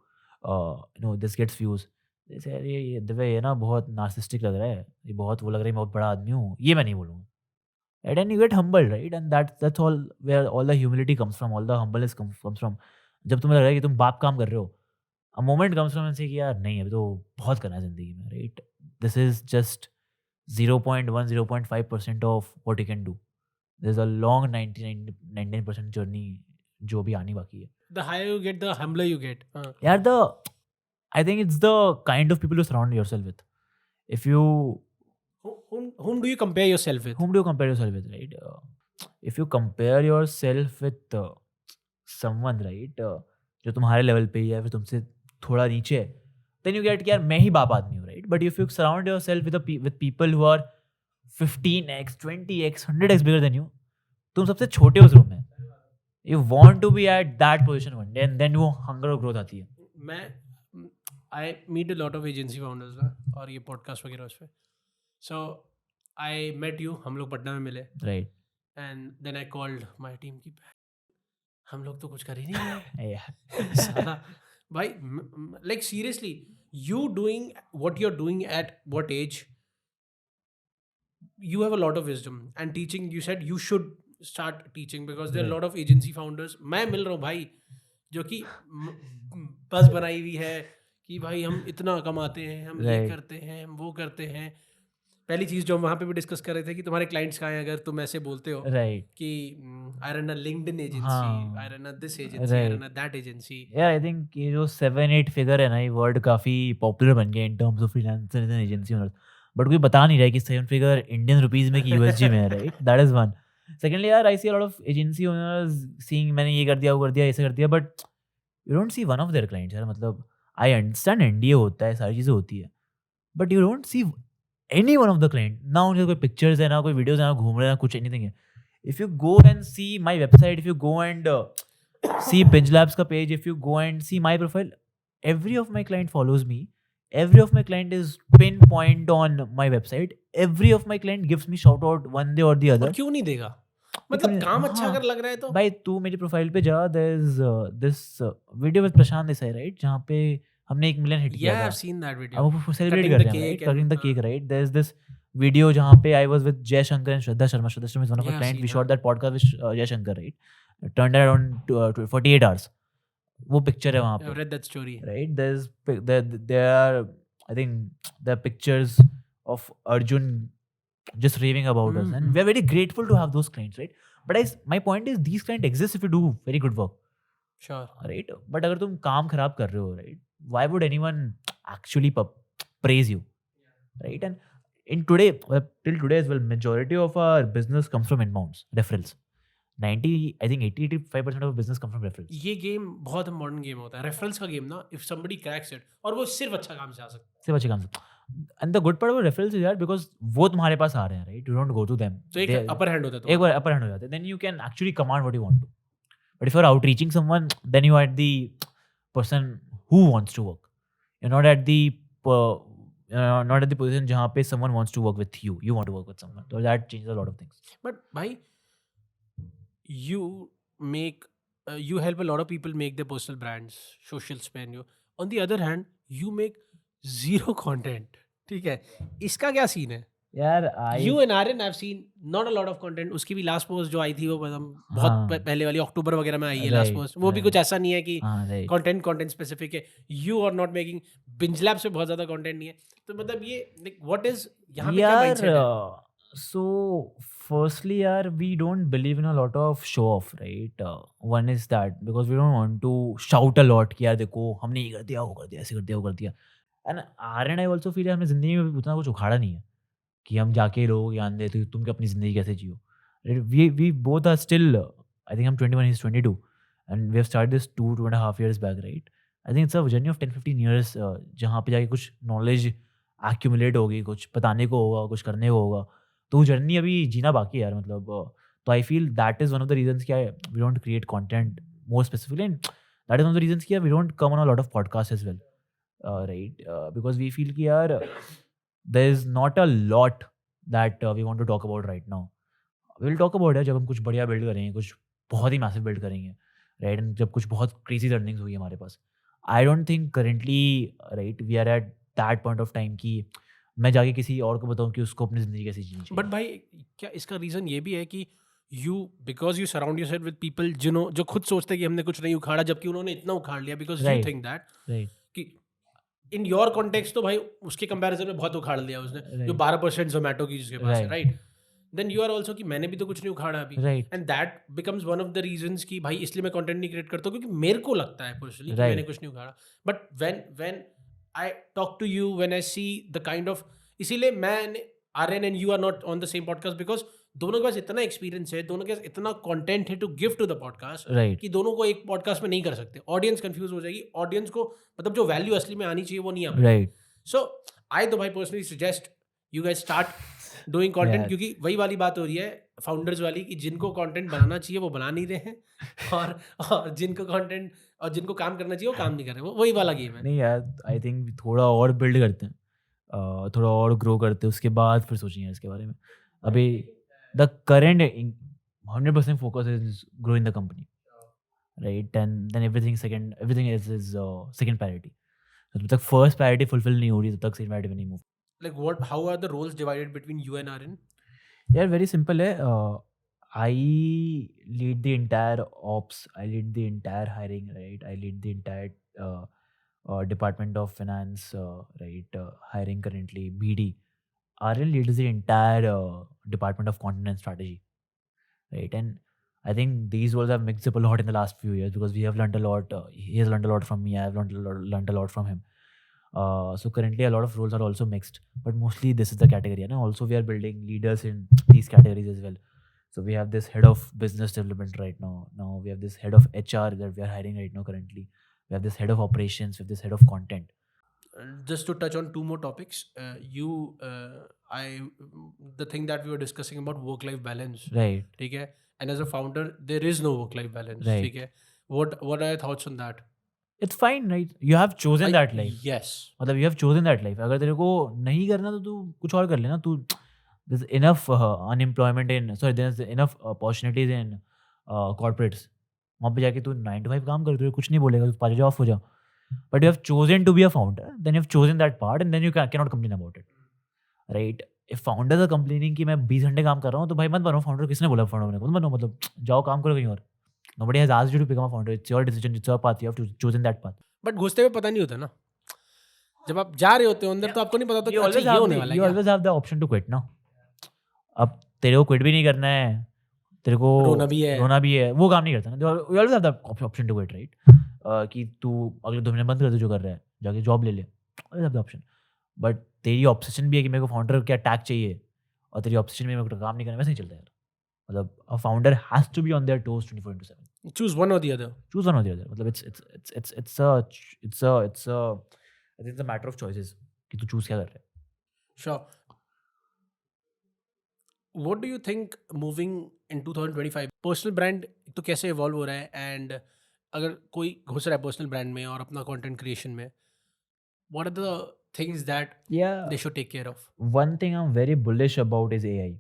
[SPEAKER 1] दिस गेट्स व्यूज। जैसे यार ये दिव्य ये ना बहुत नार्सिस्टिक लग रहा है, ये बहुत वो लग रहा है, मैं बहुत बड़ा आदमी हूँ, ये मैं नहीं बोलूँगा, right? And you get humbled, right? And that's all where all the humility comes from, all the humbleness comes from. जब तुम्हें लग रहा है कि तुम बाप काम कर रहे हो, अ मोमेंट कम्स फ्रॉम से कि यार नहीं अभी तो बहुत करना है ज़िंदगी में, right? This is just 0.1 0.5% of what you can do. There is a long 99% journey जो अभी आनी बाकी है।
[SPEAKER 2] The higher you get, the humbler you get.
[SPEAKER 1] यार I think it's the kind of people you surround yourself with. If you
[SPEAKER 2] Whom do you compare yourself with?
[SPEAKER 1] whom do you compare yourself with, right? If you compare yourself with someone, right, जो तुम्हारे level पे ही है, फिर तुमसे थोड़ा नीचे है, then you get कि यार मैं ही बाप आदमी हूँ, right? But if you surround yourself with people who are 15x 20x 100x bigger than you, तुम सबसे छोटे उस रूम में, you want to be at that position one day, and then वो hunger और growth आती है।
[SPEAKER 2] I meet a lot of agency founders ना, और ये podcast वगैरह उस पे। So I met you, हम लोग पटना में मिले,
[SPEAKER 1] right?
[SPEAKER 2] and then I called my team की हम लोग तो कुछ कर ही नहीं रहे।
[SPEAKER 1] Yeah.
[SPEAKER 2] साला भाई, like seriously, you doing what you're doing at what age? You have a lot of wisdom and teaching. You said you should start teaching because there are a lot of agency founders. मैं मिल रहा हूँ भाई जो कि बस बनाई हुई है कि भाई हम इतना कमाते हैं, हम ये करते हैं, हम वो करते हैं। पहली चीज जो हम वहाँ पे भी डिस्कस कर रहे थे कि तुम्हारे क्लाइंट्स कहाँ हैं, अगर तुम ऐसे बोलते हो
[SPEAKER 1] Right.
[SPEAKER 2] कि I run a LinkedIn agency, I run a this agency, I run a that agency.
[SPEAKER 1] यार आई थिंक ये जो 7-8 फिगर है ना, ये वर्ड काफ़ी पॉपुलर बन गया in terms of freelancer and agency owners, but कोई बता नहीं रहा है कि 7 फिगर इंडियन रुपीज़ में कि यूएसडी में है, right? That is one. Secondly यार I see a lot of agency owners seeing मैंने ये कर दिया, वो कर दिया, ऐसे कर दिया, but you don't see one of their clients. यार मतलब आई अंडरस्टैंड एनडीए होता है, सारी चीज़ें होती है, but you don't see any one of the client. ना उनके कोई पिक्चर्स है, ना कोई वीडियोज है, ना घूम रहे हैं, ना कुछ एनीथिंग है। If you go and see my website, if you go and see Binge Labs का page, if you go and see my profile, every of my client follows me, every of my client is pinpoint on my website, every of my client gives me shout out one day or the other.
[SPEAKER 2] क्यों नहीं देगा? मतलब काम अच्छा
[SPEAKER 1] हाँ,
[SPEAKER 2] अगर लग रहा है तो
[SPEAKER 1] भाई तू मेरी प्रोफाइल पे जा, there is this video with Prashant Desai, right, जहाँ पे हमने 1 मिलियन हिट किया
[SPEAKER 2] yeah,
[SPEAKER 1] था।
[SPEAKER 2] I've seen that
[SPEAKER 1] अब
[SPEAKER 2] video.
[SPEAKER 1] वो सेलिब्रेट
[SPEAKER 2] Cutting
[SPEAKER 1] कर
[SPEAKER 2] the
[SPEAKER 1] रहे हैं, right,
[SPEAKER 2] cake
[SPEAKER 1] cutting
[SPEAKER 2] and
[SPEAKER 1] the cake, right, there is this video जहाँ पे I was with Jaishankar and Shraddha Sharma is one of
[SPEAKER 2] yeah,
[SPEAKER 1] our
[SPEAKER 2] I've
[SPEAKER 1] client,
[SPEAKER 2] seen
[SPEAKER 1] we
[SPEAKER 2] her.
[SPEAKER 1] Shot that podcast with Jaishankar, right, turned around 48 hours, वो picture है वहाँ
[SPEAKER 2] I've
[SPEAKER 1] पे,
[SPEAKER 2] read that story.
[SPEAKER 1] right? There are, I think, there are pictures of Arjun just raving about us, and
[SPEAKER 2] Mhm.
[SPEAKER 1] we're very grateful to have those clients, right? But my point is, these clients exist if you do very good work,
[SPEAKER 2] Sure.
[SPEAKER 1] right? But अगर तुम काम खराब कर रहे हो, right? Why would anyone actually praise you, right? And in today, till today as well, majority of our business comes from inbounds, referrals. 90, I think 80-85% of our business comes from referrals.
[SPEAKER 2] ये game बहुत important game होता है reference का game ना. If somebody cracks it और वो सिर्फ अच्छा काम से आ सकता है.
[SPEAKER 1] सिर्फ अच्छे काम से. And the good part about referrals is यार, because वो तुम्हारे पास आ रहे हैं, right? You don't go to them.
[SPEAKER 2] तो एक अपर हैंड होता है
[SPEAKER 1] एक बार upper hand हो जाते हैं, then you can actually command what you want to. But if you're outreaching someone, then you are at the person who wants to work. You're not at the not at the position जहाँ पे someone wants to work with you. You want to work with someone. So that changes a lot of things.
[SPEAKER 2] But भाई you make you help a lot of people make their personal brands, social spend you. On the other hand, you make zero content. ठीक है, इसका क्या scene है?
[SPEAKER 1] यार
[SPEAKER 2] You and Aryan, I've seen not a lot of content. उसकी भी last post जो आई थी वो मतलब बहुत
[SPEAKER 1] हाँ.
[SPEAKER 2] पहले वाली अक्टूबर वगैरह में आई है लास्ट
[SPEAKER 1] Right,
[SPEAKER 2] पोस्ट. वो भी
[SPEAKER 1] right.
[SPEAKER 2] कुछ ऐसा नहीं है कि
[SPEAKER 1] हाँ, right.
[SPEAKER 2] कंटेंट स्पेसिफिक है. You are not making Binge Lab से बहुत ज्यादा कंटेंट नहीं है. तो मतलब ये व्हाट इज यहाँ पे क्या
[SPEAKER 1] यार
[SPEAKER 2] माइंडसेट है?
[SPEAKER 1] so firstly यार, we don't believe in a lot of show off, right? One is that because we don't want to shout a lot कि यार देखो हमने ये कर दिया, वो कर दिया, ऐसे कर दिया, वो कर दिया. And R and I also feel हमने ज़िंदगी में उतना कुछ उखाड़ा नहीं है कि हम जाके लोगों को ज्ञान देते तुम क्या अपनी ज़िंदगी कैसे जियो. We both are still, I think I'm 21, he's 22, and we have started this 2.5 years back, right? I think it's a journey of 10-15 years जहाँ पे जाके कुछ knowledge accumulate होगी, कुछ बताने को होगा, कुछ करने को होगा. तो वो जर्नी अभी जीना बाकी है यार, मतलब तो I feel that is one of the reasons क्या है we don't create content more specifically, and that is one of the reasons क्या we don't come on a lot of podcast as well, right, because we feel कि यार there is not a lot that we want to talk about right now. We will talk about है जब हम कुछ बढ़िया build करेंगे, कुछ बहुत ही मैसिव बिल्ड करेंगे, राइट, एंड जब कुछ बहुत क्रेजी अर्निंग्स हुई हमारे पास. I don't think currently, right, we are at that point of time कि मैं जाके किसी और को बताऊं कि उसको अपनी ज़िंदगी कैसे जीनी चाहिए.
[SPEAKER 2] बट भाई क्या इसका रीजन ये भी है कि you because you surround yourself with people जो खुद सोचते हैं कि हमने कुछ नहीं उखाड़ा जबकि उन्होंने इतना उखाड़ लिया, because you
[SPEAKER 1] Right.
[SPEAKER 2] Think that
[SPEAKER 1] right,
[SPEAKER 2] कि इन योर कॉन्टेक्स्ट तो भाई उसके कंपैरिजन में बहुत उखाड़ लिया उसने, जो
[SPEAKER 1] Right.
[SPEAKER 2] 12% जोमेटो की जिसके पास है,
[SPEAKER 1] Right.
[SPEAKER 2] Right. Then you are also कि मैंने भी तो कुछ नहीं उखाड़ा अभी,
[SPEAKER 1] right,
[SPEAKER 2] and that becomes one of the reasons कि भाई इसलिए मैं कंटेंट नहीं क्रिएट करता हूँ क्योंकि मेरे को लगता है पर्सनली कि
[SPEAKER 1] Right.
[SPEAKER 2] मैंने कुछ नहीं उखाड़ा. But when I talk to you, when I see the kind of, इसीलिए मैं Aryan and you are not on the same podcast because दोनों के पास इतना एक्सपीरियंस है, दोनों के पास इतना कंटेंट है to give to the podcast
[SPEAKER 1] right,
[SPEAKER 2] कि दोनों को एक पॉडकास्ट में नहीं कर सकते. ऑडियंस कंफ्यूज हो जाएगी, ऑडियंस को मतलब जो वैल्यू असली में आनी चाहिए वो नहीं आ पाएगी.
[SPEAKER 1] राइट.
[SPEAKER 2] सो आई तो भाई personally suggest you guys start doing content,
[SPEAKER 1] Yeah.
[SPEAKER 2] क्योंकि वही वाली बात हो रही है फाउंडर्स वाली कि जिनको कंटेंट बनाना चाहिए वो बना नहीं रहे हैं और जिनको कंटेंट और जिनको काम करना चाहिए वो काम नहीं कर रहे. वो वही वाला गेम है.
[SPEAKER 1] नहीं यार, आई थिंक थोड़ा और बिल्ड करते हैं, थोड़ा और ग्रो करते हैं, उसके बाद फिर सोचेंगे इसके बारे में. अभी the current 100% focus is growing the company, right, and then everything is second priority. जब तक फर्स्ट प्रायोरिटी फुलफिल नहीं हो रही तब तक सेकंड प्रायोरिटी में नहीं move.
[SPEAKER 2] Like what? How are the roles divided between you and Aryan?
[SPEAKER 1] यार वेरी सिंपल है. I lead the entire ops, I lead the entire hiring, right, I lead the entire department of finance, right, hiring currently, BD. Aryan leads the entire department of content and strategy, right? And I think these roles have mixed up a lot in the last few years because we have learned a lot. He has learned a lot from me. I have learned a lot from him. So currently a lot of roles are also mixed, but mostly this is the category. And also we are building leaders in these categories as well. So we have this head of business development right now. Now we have this head of HR that we are hiring right now currently. We have this head of operations. We have this head of content.
[SPEAKER 2] Just to touch on two more topics, the thing that we were discussing about work-life balance,
[SPEAKER 1] Right.
[SPEAKER 2] ठीक है, and as a founder there is no work-life balance,
[SPEAKER 1] Right.
[SPEAKER 2] ठीक है. What are your thoughts on that?
[SPEAKER 1] It's fine, right? You have chosen that life.
[SPEAKER 2] Yes.
[SPEAKER 1] मतलब you have chosen that life. अगर तेरे को नहीं करना तो तू कुछ और कर लेना. तू there's enough unemployment there's enough opportunities in corporates. वहाँ पे जाके तू 9 to 5 काम कर, तुझे कुछ नहीं बोलेगा, तू पाँच ऑफ हो जा. But you have chosen to be a founder, then you have chosen that part, and then you cannot complain about it, right? If founders are complaining कि मैं 20 घंटे काम कर रहा हूँ, तो भाई मत बनो फाउंडर. किसने बोला फाउंडर बनने को? मत बनो, मतलब जाओ काम करो कहीं और. Nobody has asked you to become a founder. It's your decision, it's your path. You have to choose that path.
[SPEAKER 2] But घुसते हुए पता नहीं होता ना, जब आप जा रहे होते हो अंदर तो आपको नहीं पता होता कि अच्छा ये होने वाला है.
[SPEAKER 1] You always have the option to quit, ना. अब तेरे को क्विट भी नहीं करना है, तेरे को
[SPEAKER 2] रोना भी है,
[SPEAKER 1] वो काम नहीं करता ना. You always have the option to quit, right? कि तू अगले 2 महीने बंद कर दे जो कर रहा है, जाके जॉब ले ले. Always have the option. But तेरी ऑब्सेशन भी है कि मेरे को फाउंडर क्या टैग चाहिए, और तेरी ऑब्सेशन में मेरे को काम नहीं करना, वैसे नहीं चलता यार. मतलब a founder has to be on their toes 24/7.
[SPEAKER 2] Choose one or the other.
[SPEAKER 1] मतलब it's a matter of choices कि तू choose क्या कर रहा है.
[SPEAKER 2] Sure. What do you think moving in 2025 personal brand तो कैसे इवॉल्व हो रहा है, एंड अगर कोई घुस रहा है पर्सनल ब्रांड में और अपना कंटेंट क्रिएशन में, what are the things that they should take care of?
[SPEAKER 1] One thing I'm very bullish about is AI.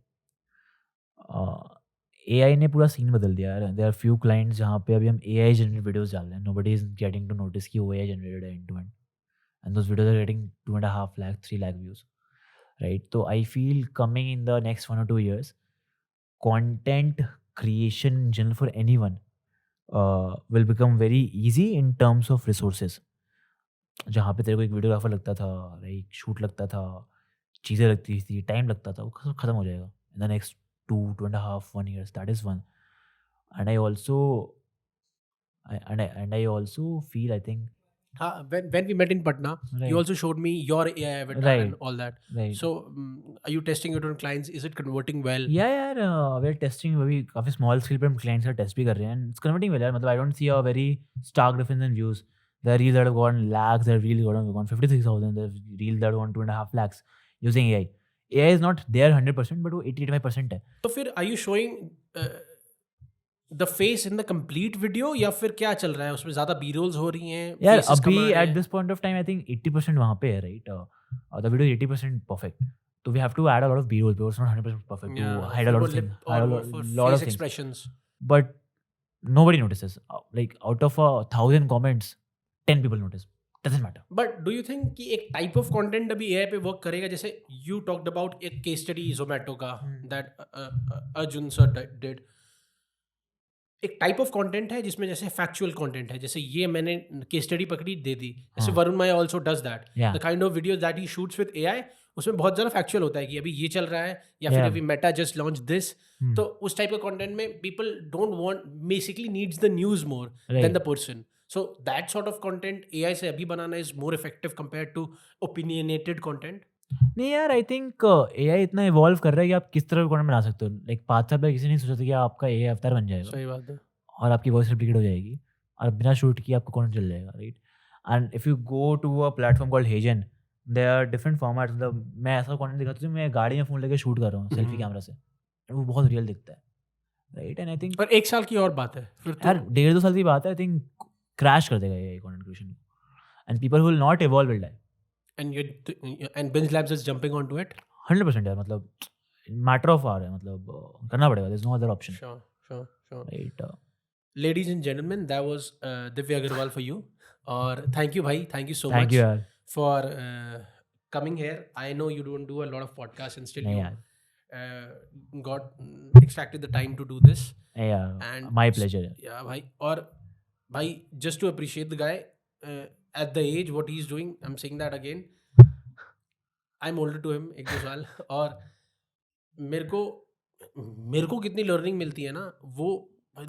[SPEAKER 1] AI ने पूरा सीन बदल दिया यार. There are few clients जहाँ पे अभी हम AI जनरेटेड वीडियोस डाल रहे हैं. Nobody is getting to notice कि वो AI जनरेटेड है end to end, and those videos are getting 2.5 lakh 3 lakh views, right? So I feel coming in the next 1 or 2 years, content creation in general for anyone will become very easy in terms of resources. जहाँ पे तेरे को एक videographer लगता था, एक shoot लगता था, चीज़ें लगती थी, टाइम लगता था, वो ख़त्म हो जाएगा in the next 2.5 1 years. That is one. And I also feel, I think,
[SPEAKER 2] when we met in Patna,
[SPEAKER 1] Right.
[SPEAKER 2] you also showed me your AI avatar
[SPEAKER 1] Right.
[SPEAKER 2] and all that.
[SPEAKER 1] right.
[SPEAKER 2] So are you testing it on clients? Is it converting well?
[SPEAKER 1] Yeah, यार we're testing अभी काफ़ी small scale पे हम clients का test भी कर रहे हैं, and it's converting well यार. मतलब I don't see a very stark difference in views. There are reels that have gotten lakhs, there are reels that have gone 56,000, there are reels that have gone 2.5 lakhs using AI. AI is not there 100%, but वो 80-85% है.
[SPEAKER 2] तो फिर are you showing the face in the complete video, या फिर क्या चल रहा है उसमें? ज़्यादा B-rolls हो रही हैं,
[SPEAKER 1] यार
[SPEAKER 2] faces कम आ
[SPEAKER 1] अभी
[SPEAKER 2] रहे
[SPEAKER 1] at
[SPEAKER 2] हैं?
[SPEAKER 1] this point of time I think 80% वहाँ पे है, right? The video is 80% perfect. So we have to add a lot of B-rolls because it's not 100% perfect.
[SPEAKER 2] Yeah,
[SPEAKER 1] To hide a lot
[SPEAKER 2] for
[SPEAKER 1] of things,
[SPEAKER 2] lip
[SPEAKER 1] hide a
[SPEAKER 2] or
[SPEAKER 1] lot,
[SPEAKER 2] for
[SPEAKER 1] lot of
[SPEAKER 2] face
[SPEAKER 1] things.
[SPEAKER 2] expressions.
[SPEAKER 1] But nobody notices. Like out of 1,000 comments, 10 people notice. Doesn't matter.
[SPEAKER 2] But do you think कि एक type of content अभी AI पे work करेगा? जैसे you talked about एक case study Zomato का that Arjun sir did. एक type of content है जिसमें जैसे फैक्चुअल कंटेंट है, जैसे ये मैंने केस स्टडी पकड़ी दे दी, जैसे
[SPEAKER 1] हाँ.
[SPEAKER 2] Varun Mayya also does that.
[SPEAKER 1] Yeah.
[SPEAKER 2] The kind of video that he shoots with AI, उसमें बहुत ज़्यादा फैक्चुअल होता है कि अभी ये चल रहा है, या फिर
[SPEAKER 1] Yeah.
[SPEAKER 2] अभी मेटा जस्ट लॉन्च दिस. तो उस टाइप का कंटेंट में people don't want, basically needs the news more than
[SPEAKER 1] Right.
[SPEAKER 2] The person. So that sort of content AI से अभी बनाना is more effective compare to opinionated content.
[SPEAKER 1] नहीं यार, I think AI इतना इवॉल्व कर रहा है कि आप किस तरह का कंटेंट बना सकते हो. लाइक 5 साल पहले किसी ने नहीं सोचा था कि आपका AI अवतार बन जाएगा
[SPEAKER 2] सही बात है.
[SPEAKER 1] और आपकी वॉइस रिप्लिकेट हो जाएगी और बिना शूट किए आपका कंटेंट चल जाएगा, right? And if you go to a platform called HeyGen, there are different formats. मतलब मैं ऐसा कंटेंट दिखाता हूँ, मैं गाड़ी में फ़ोन लेके शूट कर रहा हूँ सेल्फी कैमरा से, और वो बहुत रियल दिखता है, राइट? एंड आई थिंक
[SPEAKER 2] पर एक साल की और बात है फिर तो.
[SPEAKER 1] यार 1.5-2 साल की बात है, आई थिंक क्रैश कर देगा ये content creation, and people who will not evolve will die.
[SPEAKER 2] and Binge Labs is jumping onto it.
[SPEAKER 1] 100% यार, मतलब मैटर ऑफ आवर है, मतलब करना पड़ेगा. There is no other option,
[SPEAKER 2] Sure.
[SPEAKER 1] Right?
[SPEAKER 2] Ladies and gentlemen, that was Divya Agarwal for you. और thank you भाई, thank you so
[SPEAKER 1] thank
[SPEAKER 2] much
[SPEAKER 1] you यार.
[SPEAKER 2] for coming here. I know you don't do a lot of podcasts and still
[SPEAKER 1] नहीं
[SPEAKER 2] you
[SPEAKER 1] यार,
[SPEAKER 2] got extracted the time to do this.
[SPEAKER 1] नहीं यार,
[SPEAKER 2] And
[SPEAKER 1] my pleasure.
[SPEAKER 2] Yeah भाई, और भाई just to appreciate the guy at the age what he's doing, I'm saying that again. I'm older to him 1-2 साल, और मेरे को कितनी लर्निंग मिलती है ना, वो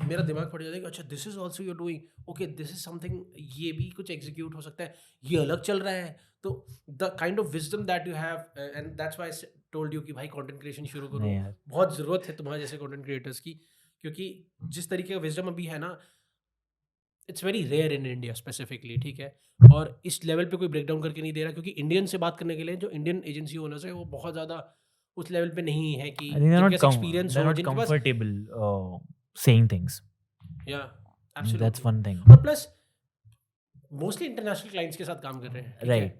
[SPEAKER 2] मेरा दिमाग फट जाता है कि अच्छा this is also you're doing, okay this is something, ये भी कुछ एग्जीक्यूट हो सकता है, ये अलग चल रहा है. तो the kind of wisdom that you have, and that's why I told you कि भाई कंटेंट क्रिएशन शुरू करो.
[SPEAKER 1] नहीं यार,
[SPEAKER 2] बहुत ज़रूरत है तुम्हारे जैसे कंटेंट क्रिएटर्स की, क्योंकि जिस तरीके का विजडम अभी है ना, it's very rare in India specifically, ठीक है? और इस लेवल पे कोई ब्रेक डाउन करके नहीं दे रहा, क्योंकि इंडियन से बात करने के लिए जो इंडियन एजेंसी ओनर्स है वो बहुत ज़्यादा उस लेवल पे नहीं है कि
[SPEAKER 1] I think they're
[SPEAKER 2] जिनके
[SPEAKER 1] not
[SPEAKER 2] पास एक्सपीरियंस हो,
[SPEAKER 1] they're not
[SPEAKER 2] जिनके पास.
[SPEAKER 1] comfortable saying things.
[SPEAKER 2] या
[SPEAKER 1] That's
[SPEAKER 2] एब्सोल्युटली.
[SPEAKER 1] one thing.
[SPEAKER 2] और प्लस मोस्टली इंटरनेशनल क्लाइंट्स के साथ काम कर रहे हैं, ठीक है?
[SPEAKER 1] Right.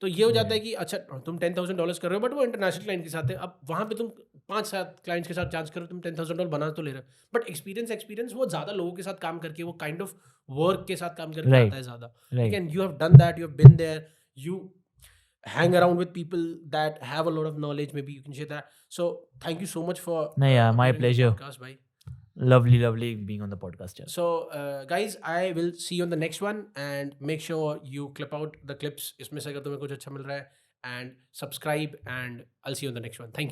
[SPEAKER 2] तो ये हो जाता है कि अच्छा तुम $10,000 कर रहे हो बट वो इंटरनेशनल क्लाइंट के साथ है, अब वहाँ पे तुम 5-7 क्लाइंट्स के साथ चांस करो, तुम $10,000 बना तो ले रहे हो, बट एक्सपीरियंस वो ज़्यादा लोगों के साथ काम करके, वो काइंड ऑफ वर्क के साथ काम करके आता है ज़्यादा. Again, you have done that, you have been there, you hang around with people that have a lot of knowledge, maybe you can share that. So thank you so much for
[SPEAKER 1] No, yeah, my
[SPEAKER 2] appearing in the
[SPEAKER 1] pleasure.
[SPEAKER 2] podcast, bhai.
[SPEAKER 1] Lovely being on the podcast. Yeah.
[SPEAKER 2] So guys, I will see you on the next one, and make sure you clip out the clips इसमें से अगर तुम्हें कुछ अच्छा मिल रहा है, and subscribe, and I'll see you on the next one. Thank you.